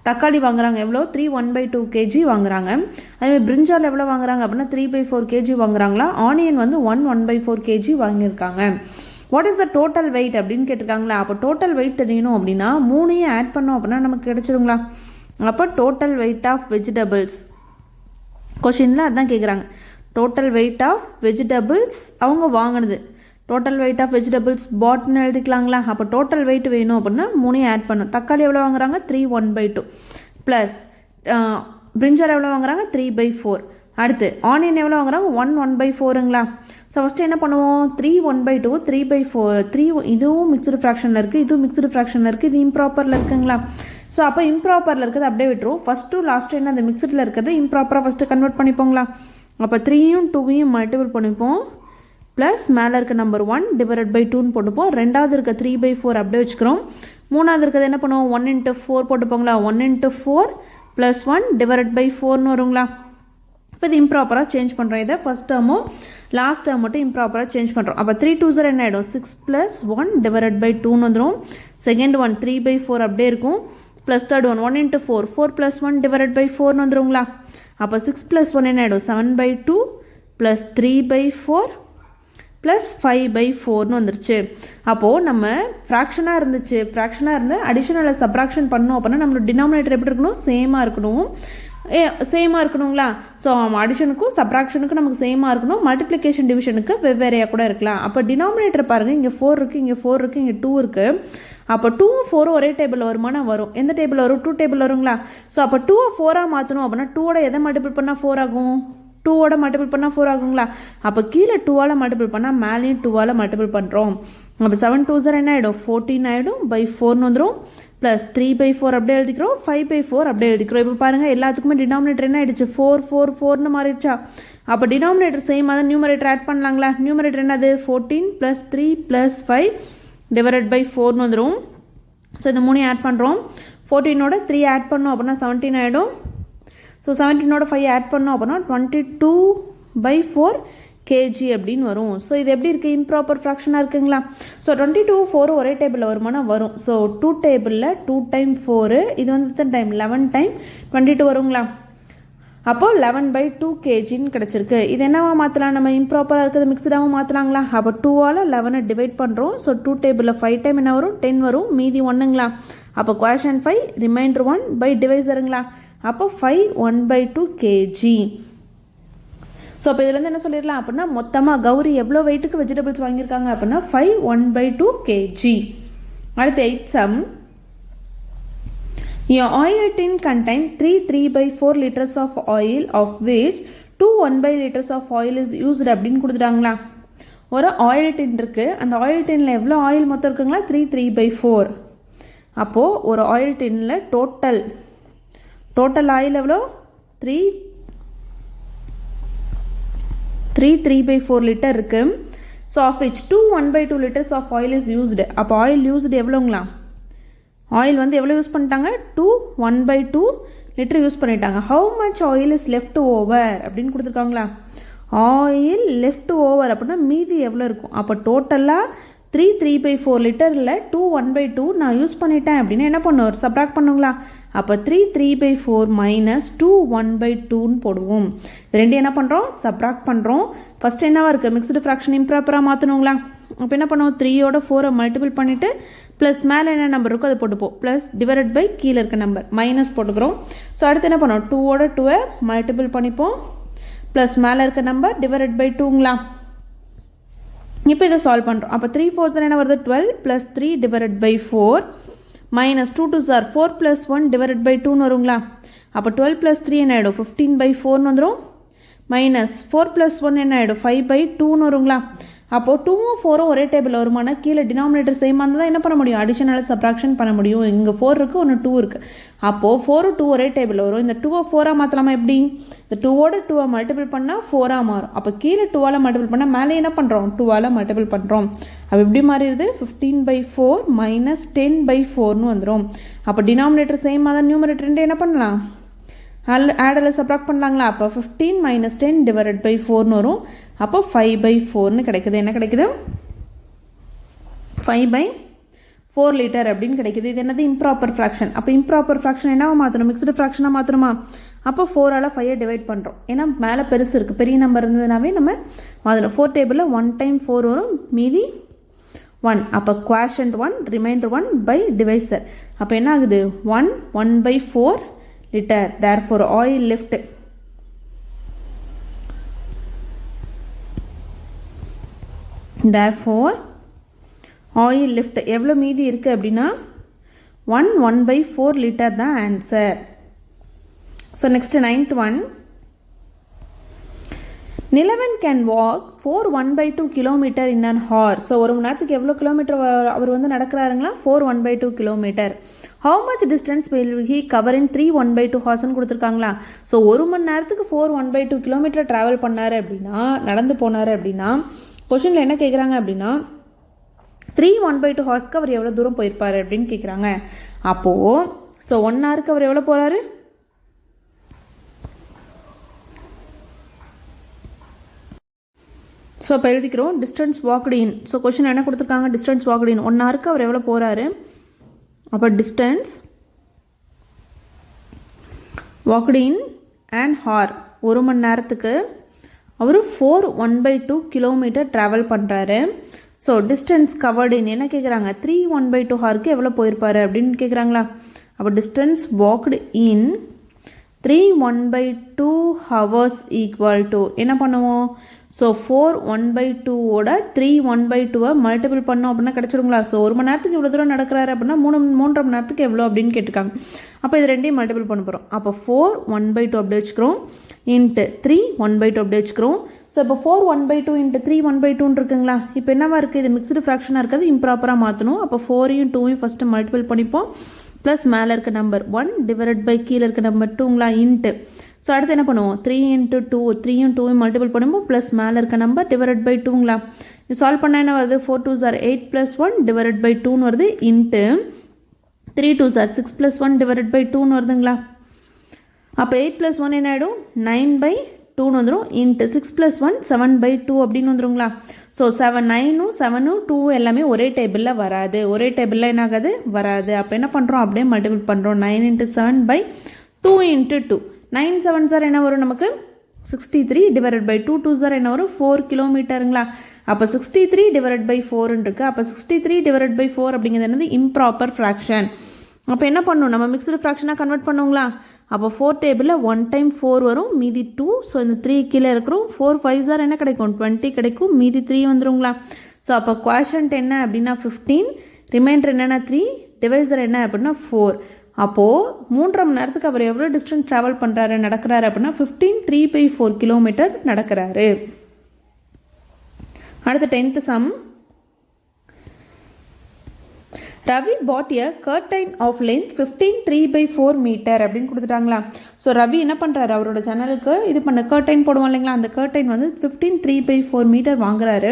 தக்காளி வாங்குறாங்க, எவ்வளோ 3 1/2 kg வாங்குறாங்க. அதேமாதிரி பிரிஞ்சால் எவ்வளோ வாங்குறாங்க அப்படின்னா 3/4 kg வாங்குறாங்களா. ஆனியன் வந்து 1/4 kg வாங்கியிருக்காங்க. What is the total wait அப்படின்னு கேட்டிருக்காங்களா? அப்போ டோட்டல் வெயிட் தெரியணும் அப்படின்னா 3ஐயும் ஆட் பண்ணோம் அப்படின்னா நமக்கு கிடைச்சிருங்களா? அப்போ டோட்டல் வெயிட் ஆஃப் வெஜிடபிள்ஸ் கொஷினில் அதான் கேட்குறாங்க. டோட்டல் வெயிட் ஆஃப் வெஜிடபிள்ஸ் அவங்க வாங்கினது, டோட்டல் வெயிட் ஆஃப் வெஜிடபிள்ஸ் பாட்னு எழுதிக்கலாங்களா? அப்போ டோட்டல் வெயிட் வேணும் அப்படின்னா 3ஐயும் ஆட் பண்ணும். தக்காளி எவ்வளோ வாங்குறாங்க, 3 1/2 ப்ளஸ் பிரிஞ்சால் எவ்வளோ வாங்குறாங்க, 3/4. அடுத்து ஆனியன் எவ்வளோ வாங்குறோம் 1/4ங்களா. ஸோ ஃபஸ்ட்டு என்ன பண்ணுவோம் 3 1/2 3/4 3 இதுவும் மிக்சடு ஃப்ராக்ஷனில் இருக்குது, இதுவும் மிக்சடு ஃப்ராக்ஷனில் இருக்குது, இது இம்ப்ராப்பரில் இருக்குங்களா. ஸோ அப்போ இம்ப்ராப்பரில் இருக்கிறது அப்படியே விட்டுரும். ஃபஸ்ட்டு லாஸ்ட்டு என்ன அந்த மிக்சடில் இருக்கிறது இம்ப்ராப்பராக ஃபஸ்ட்டு கன்வெர்ட் பண்ணிப்போங்களா. அப்போ 3யும் 2வையும் மல்டிபிள் பண்ணிப்போம் ப்ளஸ் மேலே இருக்க நம்பர் 1 டிவைடட் பை 2ன்னு போட்டுப்போம். ரெண்டாவது இருக்க 3/4 அப்படியே வச்சுக்கிறோம். மூணாவது இருக்கிறது என்ன பண்ணுவோம் 1 × 4 போட்டுப்போங்களா. 1 × 4 + 1 டிவைடட் பை 4ன்னு வருங்களா. இப்போ இது இம்ப்ராப்பராக சேஞ்ச் பண்ணுறோம். இதை ஃபஸ்ட் டேர்மும் லாஸ்ட் டேர்ம் மட்டும் இம்ப்ராப்பராக சேஞ்ச் பண்ணுறோம். அப்போ 3 2s என்ன ஆகிடும் 6 + 1 டிவைடட் பை 2ன்னு வந்துடும். செகண்ட் ஒன் 3/4 அப்படியே இருக்கும். Plus third one 1 × 4 4 + 1 divided by 4ன்னு வந்துடுங்களா. அப்போ 6 + 1 என்ன ஆகிடும் 7/2 + 3/4 ப்ளஸ் 5/4ன்னு வந்துருச்சு. அப்போது நம்ம ஃப்ராக்ஷனாக இருந்துச்சு, ஃப்ராக்ஷனாக இருந்து அடிஷனலை சப்ராக்ஷன் பண்ணோம் அப்படின்னா நம்மளோட டினாமினேட்டர் எப்படி இருக்கணும் சேமாக இருக்கணும். சேமாக இருக்கணுங்களா. ஸோ அடிஷனுக்கும் சப்ராக்ஷனுக்கும் நமக்கு சேமாக இருக்கணும். மல்டிப்ளிகேஷன் டிவிஷனுக்கு வெவ்வேறையாக கூட இருக்கலாம். அப்போ டினாமினேட்டர் பாருங்கள், இங்கே 4 இருக்குது, இங்கே 4 இருக்குது, இங்கே 2 இருக்குது. அப்போ 2 4 ஒரே டேபிள் வருமானா வரும். எந்த டேபிள் வரும் 2 டேபிள் வருங்களா. ஸோ அப்போ 2 4 மாற்றணும் அப்படின்னா 2ஓட எதை மல்டிபிள் பண்ணால் 4 ஆகும் 2ஓட மல்டிபிள் பண்ணால் 4 ஆகுங்களா. அப்போ கீழே 2ஆல் மல்டிபிள் பண்ணால் மேலேயும் 2ஆல் மல்டிபிள் பண்ணுறோம். அப்போ 7 2s என்ன ஆகிடும் 14 ஆகிடும் பை 4ன்னு வந்துடும். ப்ளஸ் 3/4 அப்படியே எழுதிக்கிறோம், 5/4 அப்படியே எழுதிக்கிறோம். இப்போ பாருங்கள் எல்லாத்துக்குமே டினாமினேட்டர் என்ன ஆகிடுச்சு 4 4 4ன்னு மாறிடுச்சா. அப்போ டினாமினேட்டர் சேம் அதை நியூமரேட்டர் ஆட் பண்ணலாங்களா. நியூமரேட்டர் என்னது 14 + 3 + 5 டிவைடட் பை 4ன்னு வந்துடும். ஸோ இந்த 3 ஆட் பண்ணுறோம். 14ஓட 3 ஆட் பண்ணோம் அப்படின்னா 17 ஆகிடும். ஸோ 17ஓட 5 ஆட் பண்ணோம் அப்படின்னா 22/4 kg அப்படின்னு வரும். ஸோ இது எப்படி இருக்குது இம்ப்ராப்பர் ஃப்ராக்ஷனாக இருக்குங்களா. ஸோ 22 4 ஒரே டேபிளில் வருமானா வரும். ஸோ 2 டேபிளில் 2 × 4 இது வந்து எத்தனை டைம் 11 டைம் 22 வருங்களா. அப்போது 11/2 kgன்னு கிடச்சிருக்கு. இது என்னவா மாற்றலாம் நம்ம இம்ப்ராப்பராக இருக்கிறது மிக்சடாகவும் மாற்றலாங்களா. அப்போ 2ஆல் 11 டிவைட் பண்ணுறோம். ஸோ 2 டேபிளில் 5 டைம் என்ன வரும் 10 வரும், மீதி 1ங்களா. அப்போ குவேஷன் 5 ரிமைண்டர் 1 பை டிவைசருங்களா. அப்போ 5 1/2 kg. ஸோ அப்போ இதுலேருந்து என்ன சொல்லிடலாம் அப்படின்னா மொத்தமாக கௌரி எவ்வளோ வெயிட்டுக்கு வெஜிடபிள்ஸ் வாங்கியிருக்காங்க அப்படின்னா 5 1/2 kg. அடுத்து 8th sum. Your oil tin contain 3 3/4 liters of oil of which 2 1/5 liters of oil is used அப்படின்னு கொடுத்துட்டாங்களா. ஒரு ஆயில் டின் இருக்குது, அந்த ஆயில் டின்னில் எவ்வளோ ஆயில் மொத்தம் இருக்குங்களா 3 3/4. அப்போது ஒரு ஆயில் டின்னில் டோட்டல் ஆயில் எவ்வளோ 3 3/4 லிட்டர் இருக்குது. So of which 2 1/2 liters of oil is used. அப்போ ஆயில் யூஸ்டு எவ்வளோங்களா, ஆயில் வந்து எவ்வளோ யூஸ் பண்ணிட்டாங்க 2 1/2 லிட்டர் யூஸ் பண்ணிட்டாங்க. How much oil is left over அப்படின்னு கொடுத்துருக்காங்களா. ஆயில் லெஃப்ட் ஓவர் அப்படின்னா மீதி எவ்வளோ இருக்கும். அப்போ டோட்டலாக 3 3/4 லிட்டரில் 2 1/2 நான் யூஸ் பண்ணிட்டேன் அப்படின்னு என்ன பண்ணுவோம் சப்ராக்ட் பண்ணுங்களா. அப்போ 3 3/4 மைனஸ் 2 1/2ன்னு போடுவோம். ரெண்டு என்ன பண்ணுறோம் சப்ராக்ட் பண்ணுறோம். ஃபஸ்ட்டு என்னவா இருக்குது மிக்ஸ்டு ஃப்ராக்ஷன் இம்ப்ராப்பராக மாற்றணுங்களா. அப்போ என்ன பண்ணுவோம் 3ஓட 4 மல்டிபிள் பண்ணிவிட்டு ப்ளஸ் மேலே என்ன நம்பர் இருக்கோ அதை போட்டுப்போம். ப்ளஸ் டிவைடட் பை கீழே இருக்க நம்பர் மைனஸ் போட்டுக்கிறோம். ஸோ அடுத்து என்ன பண்ணுவோம் 2ஓட 2 மல்டிபிள் பண்ணிப்போம். ப்ளஸ் மேலே இருக்க நம்பர் டிவைடட் பை 2ங்களா. இப்போ இதை சால்வ் பண்ணுறோம். அப்போ 3 4s என்ன வருது 12 + 3 divided by 4 minus 2 2s 4 + 1 divided by 2ன்னு வருங்களா. அப்போ 12 + 3 என்ன ஆகிடும் 15/4ன்னு வந்துடும். மைனஸ் 4 + 1 என்ன ஆகிடும் 5/2ன்னு வருங்களா. அப்போது 2ம் 4ம் ஒரே டேபிள் வருமானா கீழே டினாமினேட்டர் சேமாக இருந்தால் தான் என்ன பண்ண முடியும் அடிஷனலாக சப்ராக்ஷன் பண்ண முடியும். இங்கே 4 இருக்குது, ஒன்று 2 இருக்குது. அப்போது 4 2 ஒரே டேபிள் வரும். இந்த 2 4 மாற்றலாமா எப்படி, இந்த 2ஓட 2 மல்டிபிள் பண்ணால் 4 மாறும். அப்போ கீழே 2ஆல் மல்டிபிள் பண்ணால் மேலே என்ன பண்ணுறோம் 2ஆல் மல்டிபிள் பண்ணுறோம். அப்போ எப்படி மாறிடுது 15/4 மைனஸ் 10/4ன்னு வந்துடும். அப்போ டினாமினேட்டர் சேமாக தான் நியூமரேட்டர் என்ன பண்ணலாம் ஆடலை சப்ராக்ட் பண்ணலாங்களா. அப்போ 15 மைனஸ் 10 டிவைடட் பை 4ன்னு வரும். அப்போ 5/4ன்னு கிடைக்குது. என்ன கிடைக்குது 5/4 லிட்டர் அப்படின்னு கிடைக்குது. இது என்னது இம்ப்ராப்பர் ஃப்ராக்ஷன். அப்போ இம்ப்ராப்பர் ஃப்ராக்ஷன் என்னவா மாற்றணும் மிக்ஸ்டு ஃப்ராக்ஷனாக மாற்றணுமா. அப்போ 4ஆல் 5 டிவைட் பண்ணுறோம். ஏன்னா மேலே பெருசு இருக்குது, பெரிய நம்பர் இருந்ததுனாவே நம்ம மாற்றணும். 4 டேபிளில் 1 டைம் 4 வரும், மீதி 1. அப்போ குவாஷன்ட் 1 ரிமைண்டர் 1 பை டிவைசர். அப்போ என்ன ஆகுது 1 1/4 liter. Therefore oil left எவ்வளோ மீதி இருக்குது அப்படின்னா 1/4 லிட்டர் தான் answer. So next 9th one. Nilavan can walk 4 kilometre in an hour. So ஒரு மணி நேரத்துக்கு எவ்வளோ கிலோமீட்டர் அவர் வந்து நடக்கிறாருங்களா? 4 kilometre. How much distance will he cover in 3 ஹார்ஸ்ன்னு கொடுத்துருக்காங்களா? ஸோ ஒரு மணி நேரத்துக்கு 4 கிலோமீட்டர் ட்ராவல் பண்ணார் அப்படின்னா, நடந்து போனார் அப்படின்னா, கொஷனில் என்ன கேட்குறாங்க அப்படின்னா 3 ஹார்ஸ்க்கு அவர் எவ்வளோ தூரம் போயிருப்பார் அப்படின்னு கேட்குறாங்க. அப்போது ஸோ 1 ஹவருக்கு அவர் எவ்வளோ போகிறாரு? ஸோ இப்போ எழுதிக்கிறோம் distance walked in. So question என்ன கொடுத்துருக்காங்க? டிஸ்டன்ஸ் வாக்டு இன் 1 ஹவருக்கு அவர் எவ்வளோ போகிறாரு? அப்போ distance walked in and hour, ஒரு மணி நேரத்துக்கு அவர் 4 கிலோமீட்டர் ட்ராவல் பண்ணுறாரு. ஸோ டிஸ்டன்ஸ் கவர்டு இன் என்ன கேட்குறாங்க? 3 ஹாருக்கு எவ்வளோ போயிருப்பாரு அப்படின்னு கேட்குறாங்களா? அப்போ distance walked in 3 hours equal to என்ன பண்ணுவோம்? ஸோ 4 3 மல்டிபிள் பண்ணோம் அப்படின்னா கிடச்சிருங்களா? ஸோ ஒரு மணி நேரத்துக்கு இவ்வளோ தூரம் நடக்கிறாரு அப்படின்னா 3.5 மணி நேரத்துக்கு எவ்வளோ அப்படின்னு கேட்டிருக்காங்க. அப்போ இது ரெண்டையும் மல்டிபிள் பண்ண போகிறோம். அப்போ 4 அப்படி வச்சுக்கிறோம், இன்ட்டு 3 அப்படி வச்சுக்கிறோம். ஸோ இப்போ 4 இன்ட்டு 3 இருக்குங்களா? இப்போ என்னவா இருக்குது? இது மிக்ஸ்டு ஃப்ராக்ஷனாக இருக்கிறது இம்ப்ராப்பராக மாற்றணும். அப்போ 4யும் 2யும் ஃபஸ்ட்டு மல்டிபிள் பண்ணிப்போம். ப்ளஸ் மேலே இருக்க நம்பர் 1 டிவைட் பை கீழே இருக்க நம்பர் 2ங்களா, இன்ட்டு. ஸோ அடுத்து என்ன பண்ணுவோம்? 3 இன்ட்டு 2, 3யும் 2யும் மல்டிபிள் பண்ணும்போது ப்ளஸ் மேலே இருக்க நம்பர் டிவைட் பை 2ங்களா. இது சால்வ் பண்ணால் என்ன வருது? 4 2s are 8 + 1 டிவைட் பை 2ன்னு வருது, into 3 2s are 6 + 1 divide by 2ன்னு வருதுங்களா. அப்போ 8 + 1 என்ன ஆகிடும்? 9/2ன்னு வந்துடும், இன்ட்டு 6 + 1 7/2 அப்படின்னு வந்துடுங்களா. ஸோ 9ம் 7ம் 2 எல்லாமே ஒரே டேபிளில் வராது. ஒரே டேபிளில் என்ன ஆகாது? வராது. அப்போ என்ன பண்ணுறோம்? அப்படியே மல்டிபிள் பண்ணுறோம். 9 × 7/2 × 2. 9 7s என்ன வரும் நமக்கு? 63 டிவைட் பை 2 2s என்ன வரும்? 4 கிலோமீட்டருங்களா. அப்போ 63 டிவைட் பை 4 இருக்கு. அப்போ 63 டிவைட் பை 4 அப்படிங்கிறது என்னது? Improper fraction. அப்போ என்ன பண்ணணும்? நம்ம மிக்ஸ்டு ஃப்ராக்ஷனாக கன்வெர்ட் பண்ணுவோங்களா? அப்போ 4 டேபிளில் 1 டைம் 4 வரும், மீதி 2. ஸோ இந்த 3 கீழே இருக்கிறோம். 4 5s என்ன கிடைக்கும்? 20 கிடைக்கும், மீதி 3 வந்துருங்களா. ஸோ அப்போ குவாஷன்ட் என்ன அப்படின்னா 15, ரிமைண்டர் என்னென்னா 3, டிவைசர் என்ன அப்படின்னா 4. அப்போது 3.5 மணி நேரத்துக்கு அவர் எவ்வளோ டிஸ்டன்ஸ் ட்ராவல் பண்ணுறாரு, நடக்கிறாரு அப்படின்னா 15 3/4 கிலோமீட்டர் நடக்கிறாரு. அடுத்த 10th sum. Ravi bought a curtain of length 15 3/4 metre அப்படின்னு கொடுத்துட்டாங்களா. ஸோ ரவி என்ன பண்ணுறாரு? அவரோட ஜன்னலுக்கு இது பண்ண கர்டைன் போடுவோம் இல்லைங்களா, அந்த கர்டைன் வந்து 15 3/4 மீட்டர் வாங்குறாரு.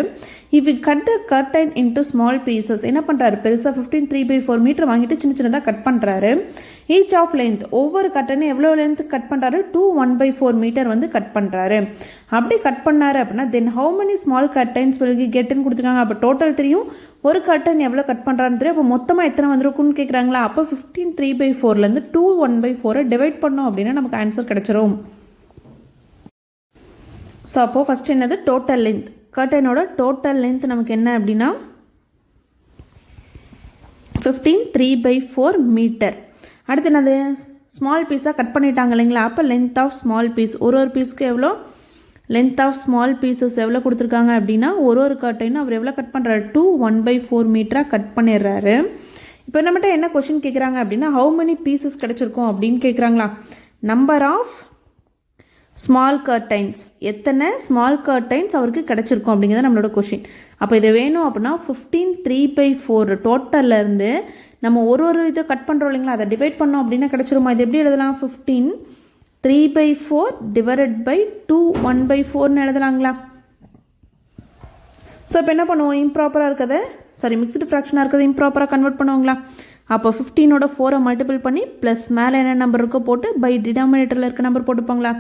If we cut the curtain into small pieces என்ன பண்ணுறாரு? பெருசாக 15 3/4 மீட்டர் வாங்கிட்டு சின்ன சின்னதாக கட் பண்ணுறாரு. ஈச் ஆஃப் லென்த், ஒவ்வொரு கர்டைனும் எவ்வளோ லென்த் கட் பண்ணுறாரு? 2 1/4 மீட்டர் வந்து கட் பண்ணுறாரு. அப்படி கட் பண்ணாரு அப்படின்னா then how many small curtains will he கெட்னு கொடுத்துருக்காங்க. அப்போ டோட்டல் தெரியும், ஒரு கர்டன் எவ்வளோ கட் பண்ணுறான்னு தெரியும். அப்போ மொத்தமாக எத்தனை வந்துருக்குன்னு கேட்குறாங்களா. அப்போ 15 3/4லேருந்து 2 1/4 டிவைட் பண்ணோம் அப்படின்னா நமக்கு ஆன்சர் கிடைச்சிரும். ஸோ அப்போது ஃபஸ்ட் என்னது? Total length. கர்டனோட டோட்டல் லென்த் நமக்கு என்ன அப்படின்னா 15 3/4 மீட்டர். அடுத்து என்னது? ஸ்மால் பீஸாக கட் பண்ணிட்டாங்க இல்லைங்களா. அப்போ லென்த் ஆஃப் ஸ்மால் பீஸ், ஒரு பீஸ்க்கு எவ்வளோ லென்த் ஆஃப் ஸ்மால் பீசஸ் எவ்வளோ கொடுத்துருக்காங்க அப்படின்னா ஒரு கர்டைனும் அவர் எவ்வளோ கட் பண்ணுறாரு? 2 1/4 மீட்டராக கட் பண்ணிடுறாரு. இப்போ நம்மகிட்ட என்ன கொஷின் கேட்குறாங்க அப்படின்னா ஹவு மெனி பீசஸ் கிடைச்சிருக்கும் அப்படின்னு கேட்குறாங்களா. நம்பர் ஆஃப் ஸ்மால் கர்டைன்ஸ், எத்தனை ஸ்மால் கர்டைன்ஸ் அவருக்கு கிடைச்சிருக்கும் அப்படிங்கிறது நம்மளோட கொஷின். அப்போ இது வேணும் அப்படின்னா 15 3/4 டோட்டல்லேருந்து நம்ம ஒரு இதை கட் பண்ணுறோம் இல்லைங்களா, அதை டிவைட் பண்ணோம் அப்படின்னா கிடைச்சிருமா. இது எப்படி எழுதலாம்? 15 3/4 டிவைடட் பை 2 1/4ன்னு எழுதலாங்களா. ஸோ இப்போ என்ன பண்ணுவோம்? இம்ப்ராப்பராக இருக்கிறத மிக்ஸ்டு ஃப்ராக்ஷனாக இருக்கிறது இம்ப்ராப்பராக கன்வெர்ட் பண்ணுவோங்களா. அப்போ 15ஓட 4 மல்டிபிள் பண்ணி ப்ளஸ் மேலே என்ன நம்பர் இருக்கோ போட்டு பை டினாமினேட்டரில் இருக்க நம்பர் போட்டுப்போங்களா.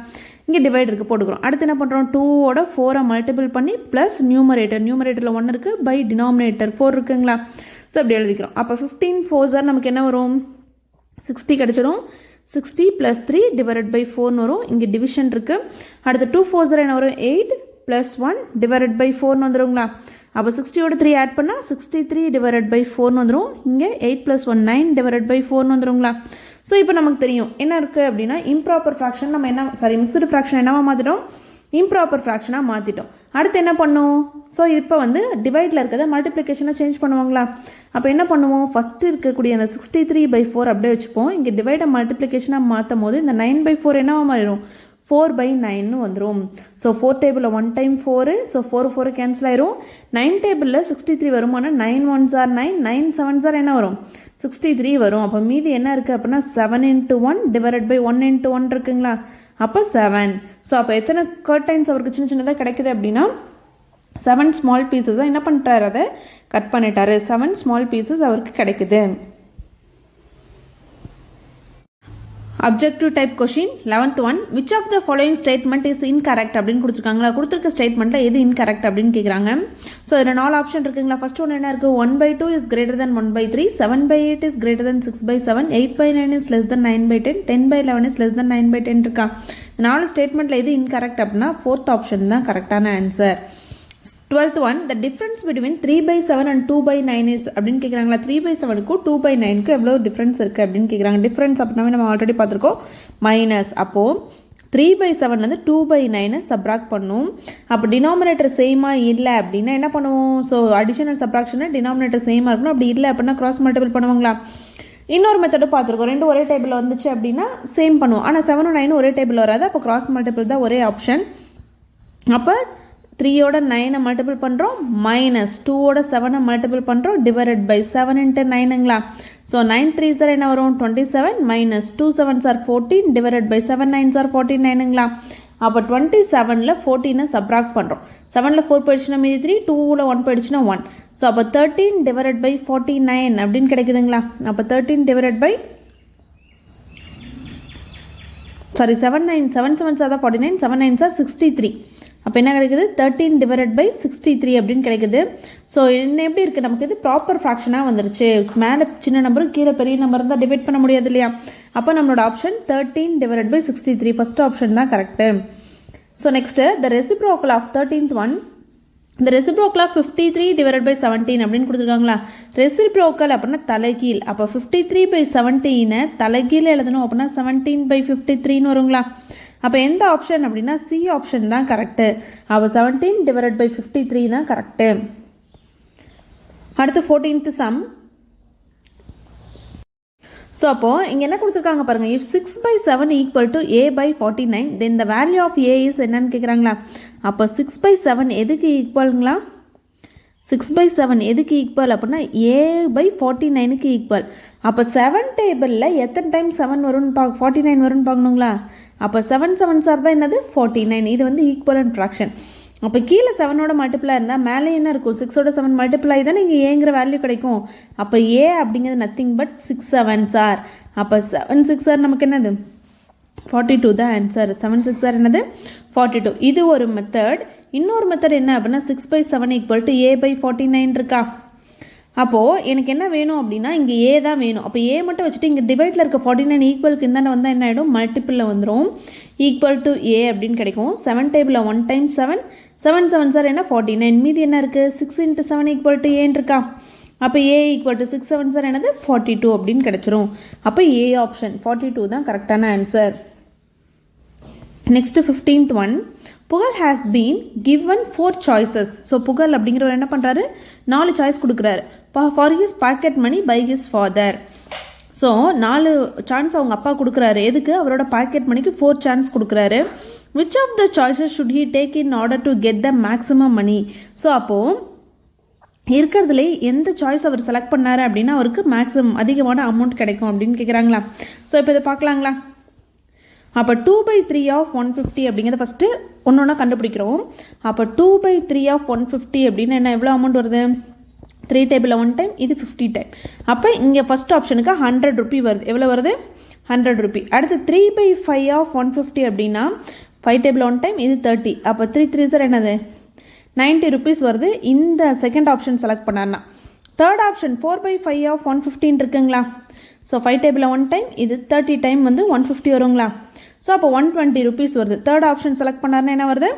இங்கே டிவைட் இருக்குது போட்டுக்கிறோம். அடுத்து என்ன பண்ணுறோம்? 2ஓட 4 மல்டிபிள் பண்ணி ப்ளஸ் நியூமரேட்டரில் 1 இருக்குது, பை டினாமினேட்டர் 4 இருக்குங்களா. ஸோ அப்படி எழுதிக்கிறோம். அப்போ 15 4s நமக்கு என்ன வரும்? 60 கிடச்சிரும். 60 + 3 டிவைடட் பை 4ன்னு வரும். இங்கே டிவிஷன் இருக்குது. அடுத்து 2 4s என்ன வரும்? 8 + 1 டிவைடட் பை 4ன்னு வந்துடுங்களா. அப்போ 60ஓட 3 ஆட் பண்ணால் 63 டிவைடட் பை 4ன்னு வந்துடும். இங்கே 8 + 1 9 டிவைடட் பை 4ன்னு வந்துடுங்களா. ஸோ இப்போ நமக்கு தெரியும் என்ன இருக்குது அப்படின்னா இம்ப்ராப்பர் ஃப்ராக்ஷன் நம்ம என்ன மிக்ஸ்டு ஃப்ராக்ஷன் என்னவா மாற்றிட்டோம்? இம்ப்ராப்பர் ஃப்ராக்ஷனாக மாற்றிட்டோம். அடுத்து என்ன பண்ணுவோம்? ஸோ இப்போ வந்து டிவைடில் இருக்கிறத மல்டிப்ளிகேஷனாக சேஞ்ச் பண்ணுவாங்களா. அப்போ என்ன பண்ணுவோம்? ஃபஸ்ட்டு இருக்கக்கூடிய அந்த 63/4 அப்படியே வச்சுப்போம். இங்கே டிவைடை மல்டிப்ளிகேஷனாக மாற்றும் போது இந்த 9/4 என்னவா மாறிடும்? 4/9 வந்துடும். ஸோ 4 டேபிளில் 1 டைம் 4, ஸோ 4 கேன்சல் ஆயிரும். 9 டேபிளில் 63 வரும். ஆனால் 9 1s are 9, 9 7s are என்ன வரும், 63 வரும். அப்போ மீதி என்ன இருக்குது அப்படின்னா 7 × 1 டிவைடட் பை 1 × 1 இருக்குங்களா, அப்போ 7. ஸோ அப்போ எத்தனை கர்டைன்ஸ் அவருக்கு சின்ன சின்னதாக கிடைக்குது அப்படின்னா 7 ஸ்மால் பீசஸாக என்ன பண்ணிட்டாரு, அதை கட் பண்ணிட்டாரு. 7 ஸ்மால் பீசஸ் அவருக்கு கிடைக்குது. Objective type question 11th one, which of the following statement is incorrect அப்படின்னு கொடுத்துருக்காங்களா, கொடுத்துருக்க ஸ்டேட்மெண்ட்டில் எது incorrect அப்படின்னு கேட்குறாங்க. ஸோ இதில் 4 ஆப்ஷன் இருக்குங்களா. ஃபர்ஸ்ட் ஒன்று என்ன இருக்குது, 1/2 is greater than 1/3, 7/8 is greater than 6/7, 8/9 is less than 9/10, 10/11 is less than 9/10 இருக்கா. 4 ஸ்டேட்மெண்ட்டில் எது incorrect அப்படின்னா 4th ஆப்ஷன் தான் கரெக்டான answer. 12th one, the difference between 3/7 and 2/9 is அப்படின்னு கேட்குறாங்களா. 3/7க்கும் 2/9க்கும் எவ்வளோ டிஃப்ரென்ஸ் இருக்குது அப்படின்னு கேட்குறாங்க. டிஃப்ரென்ஸ் அப்படின்னாவே நம்ம ஆல்ரெடி பார்த்துருக்கோம், மைனஸ். அப்போது 3/7 வந்து 2/9 சப்ராக்ட் பண்ணும். அப்போ டினாமினேட்டர் சேமாக இல்லை அப்படின்னா என்ன பண்ணுவோம், ஸோ அடிஷனல் சப்ராக்ஷனை டினாமினேட்டர் சேமாக இருக்கணும். அப்படி இல்லை அப்படின்னா கிராஸ் மல்டிபிள் பண்ணுவாங்களா. இன்னொரு மெத்தடும் பார்த்துருக்கோம், 2 ஒரே டேபிள் வந்துச்சு அப்படின்னா சேம் பண்ணுவோம். ஆனால் 7 9 ஒரே டேபிள் வராது. அப்போ கிராஸ் மல்டிபிள் தான் ஒரே ஆப்ஷன். அப்போ 3யோட 9 மல்டிபிள் பண்ணுறோம், மைனஸ் 2வோட 7 மல்டிபிள் பண்ணுறோம், டிவைடட் பை 7 × 9ங்களா. ஸோ 9 3s என்ன வரும், 27, minus 2 7s are 14, divided by 7 9s are 49ங்களா. அப்போ 27ல் 14 சப்ராக்ட் பண்ணுறோம். 7ல் 4 போயிடுச்சுன்னா மீதி 3, 2ல் 1 போயிடுச்சுன்னா 1. ஸோ அப்போ 13 டிவைடட் பை 49 அப்படின்னு கிடைக்குதுங்களா. அப்போ 13 divided by 7 7s are 49, 7 9s are 63. அப்போ என்ன கிடைக்குது, 13 டிவைடட் பை 63 அப்படின்னு கிடைக்குது. ஸோ என்ன எப்படி இருக்குது, நமக்கு இது ப்ராப்பர் ஃப்ராக்ஷனாக வந்துருச்சு. மேலே சின்ன நம்பரும் கீழே பெரிய நம்பர் தான் டிவைட் பண்ண முடியாது இல்லையா. அப்போ நம்மளோட option 13 divided by 63 first option தான் correct. So next the reciprocal of 13th one, இந்த ரெசிப்ரோக்கல் ஆஃப் 53 டிவைடட் பை 17 அப்படின்னு கொடுத்துருக்காங்களா. ரெசிப்ரோக்கல் அப்படின்னா தலைகீழ். அப்போ 53/17 தலைகீழ் எழுதணும் அப்படின்னா 17/53 வருங்களா. அப்போ எந்த ஆப்ஷன் அப்படின்னா சி ஆப்ஷன் தான் கரெக்டு. அப்போ 17 டிவைடட் பை 53 தான் கரெக்டு. அடுத்து 14th சம். ஸோ அப்போது இங்கே என்ன கொடுத்துருக்காங்க பாருங்கள், if 6/7 equal to a/49 then the value of A is என்னன்னு கேட்குறாங்களா. அப்போ 6/7 எதுக்கு ஈக்குவலுங்களா, 6/7 எதுக்கு ஈக்குவல் அப்படின்னா a/49க்கு ஈக்குவல். அப்போ 7 டேபிளில் எத்தனை டைம் 7 வரும்னு 49 வரும்னு பார்க்கணுங்களா. அப்போ 7 7s are தான் என்னது 49. இது வந்து ஈக்குவலன்ட் ஃப்ராக்ஷன். அப்போ கீழே 7ஓட மல்டிப்ளை இருந்தால் மேலே என்ன இருக்கும், 6ஓட 7 மல்டிப்ளை தானே இங்கே ஏங்கிற வேல்யூ கிடைக்கும். அப்போ ஏ அப்படிங்கிறது நத்திங் பட் 6 7s are. அப்போ 7 6 are நமக்கு என்னது 42 தான் ஆன்சர். 7 6 are என்னது 42. இது ஒரு மெத்தட். இன்னொரு மெத்தட் என்ன அப்படின்னா 6/7 ஈக்குவல் டு a/49 இருக்கா. அப்போது எனக்கு என்ன வேணும் அப்படின்னா இங்கே ஏ தான் வேணும். அப்போ ஏ மட்டும் வச்சுட்டு இங்கே டிவைட்டில் இருக்க 49 ஈக்குவலுக்கு இருந்தால் வந்தால் என்ன ஆகிடும், மல்டிப்பிளில் வந்துடும். ஈக்குவல் டு ஏ அப்படின்னு கிடைக்கும். 7 டேபிளில் 1 டைம் 7, 7 7s are என்ன 49, மீதி என்ன இருக்குது 6 × 7 ஈக்குவல் டு ஏன்னு இருக்கா. அப்போ ஏ ஈக்குவல் டு 6 7s are என்னது 42 அப்படின்னு கிடைச்சிரும். அப்போ ஏ ஆப்ஷன் 42 தான் கரெக்டான answer. Next 15th one, Pugazh has been given 4 choices. So Pugazh அப்படிங்கிறவர் என்ன பண்ணுறாரு, 4 சாய்ஸ் கொடுக்குறாரு. For his pocket money by his father. So 4 chance அவங்க அப்பா கொடுக்குறாரு. எதுக்கு, அவரோட பாக்கெட் மணிக்கு 4 சான்ஸ் கொடுக்குறாரு. Which of the choices should he take in order to get the maximum money. So அப்போது இருக்கிறதுலே எந்த சாய்ஸ் அவர் செலக்ட் பண்ணாரு அப்படின்னா அவருக்கு மேக்ஸிமம் அதிகமான அமௌண்ட் கிடைக்கும் அப்படின்னு கேட்குறாங்களா. ஸோ இப்போ இதை பார்க்கலாங்களா. அப்போ 2/3 ஆஃப் 150 அப்படிங்கிறத ஃபஸ்ட்டு ஒன்று ஒன்றா கண்டுபிடிக்கிறோம். அப்போ 2/3 ஆஃப் 150 அப்படின்னா என்ன, எவ்வளோ அமௌண்ட் வருது, 3 டேபிளில் 1 டைம், இது 50 டைம். அப்போ இங்கே ஃபஸ்ட் ஆப்ஷனுக்கு 100 ரூபி வருது. எவ்வளோ வருது 100 ரூபி. அடுத்து 3/5 ஆஃப் 150 அப்படின்னா 5 டேபிள் 1 டைம், இது 30. அப்போ 3 3s are என்னது 90 rupees வருது. இந்த செகண்ட் ஆப்ஷன் செலக்ட் பண்ணார்னா. தேர்ட் ஆப்ஷன் 4/5 ஆஃப் 115 இருக்குங்களா. ஸோ 5 டேபிளில் 1 டைம், இது 30 டைம் வந்து 150 வருங்களா. ஸோ அப்போ 120 rupees வருது. தேர்ட் ஆப்ஷன் செலக்ட் பண்ணார்னா என்ன வருது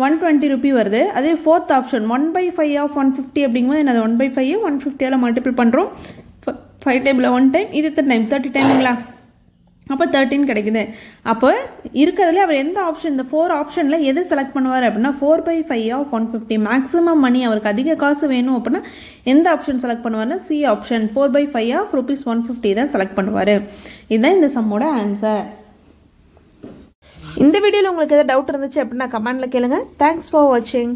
120 ரூபி வருது. அதே ஃபோர்த் ஆப்ஷன் 1/5 ஆஃப் 150 அப்படிங்கும்போது என்னது 1/5 150 மல்டிபிள் பண்ணுறோம். 5 டேபிளில் 1 டைம், இது டைம் 30 டைமுங்களா. அப்போ 13 கிடைக்குது. அப்போ இருக்கிறதுல அவர் எந்த ஆப்ஷன், இந்த 4 ஆப்ஷனில் எது செலக்ட் பண்ணுவார் அப்படின்னா 4/5 ஆஃப் 150 மேக்ஸிமம் மணி, அவருக்கு அதிக காசு வேணும் அப்படின்னா எந்த ஆப்ஷன் செலக்ட் பண்ணுவார்னா சி ஆப்ஷன் 4/5 ஆஃப் rupees 150 தான் செலக்ட் பண்ணுவார். இதுதான் இந்த சம்மோட ஆன்சர். இந்த வீடியோவில் உங்களுக்கு ஏதாவது டவுட் இருந்துச்சு அப்படின்னா கமெண்ட்டில் கேளுங்க. தேங்க்ஸ் ஃபார் வாட்சிங்.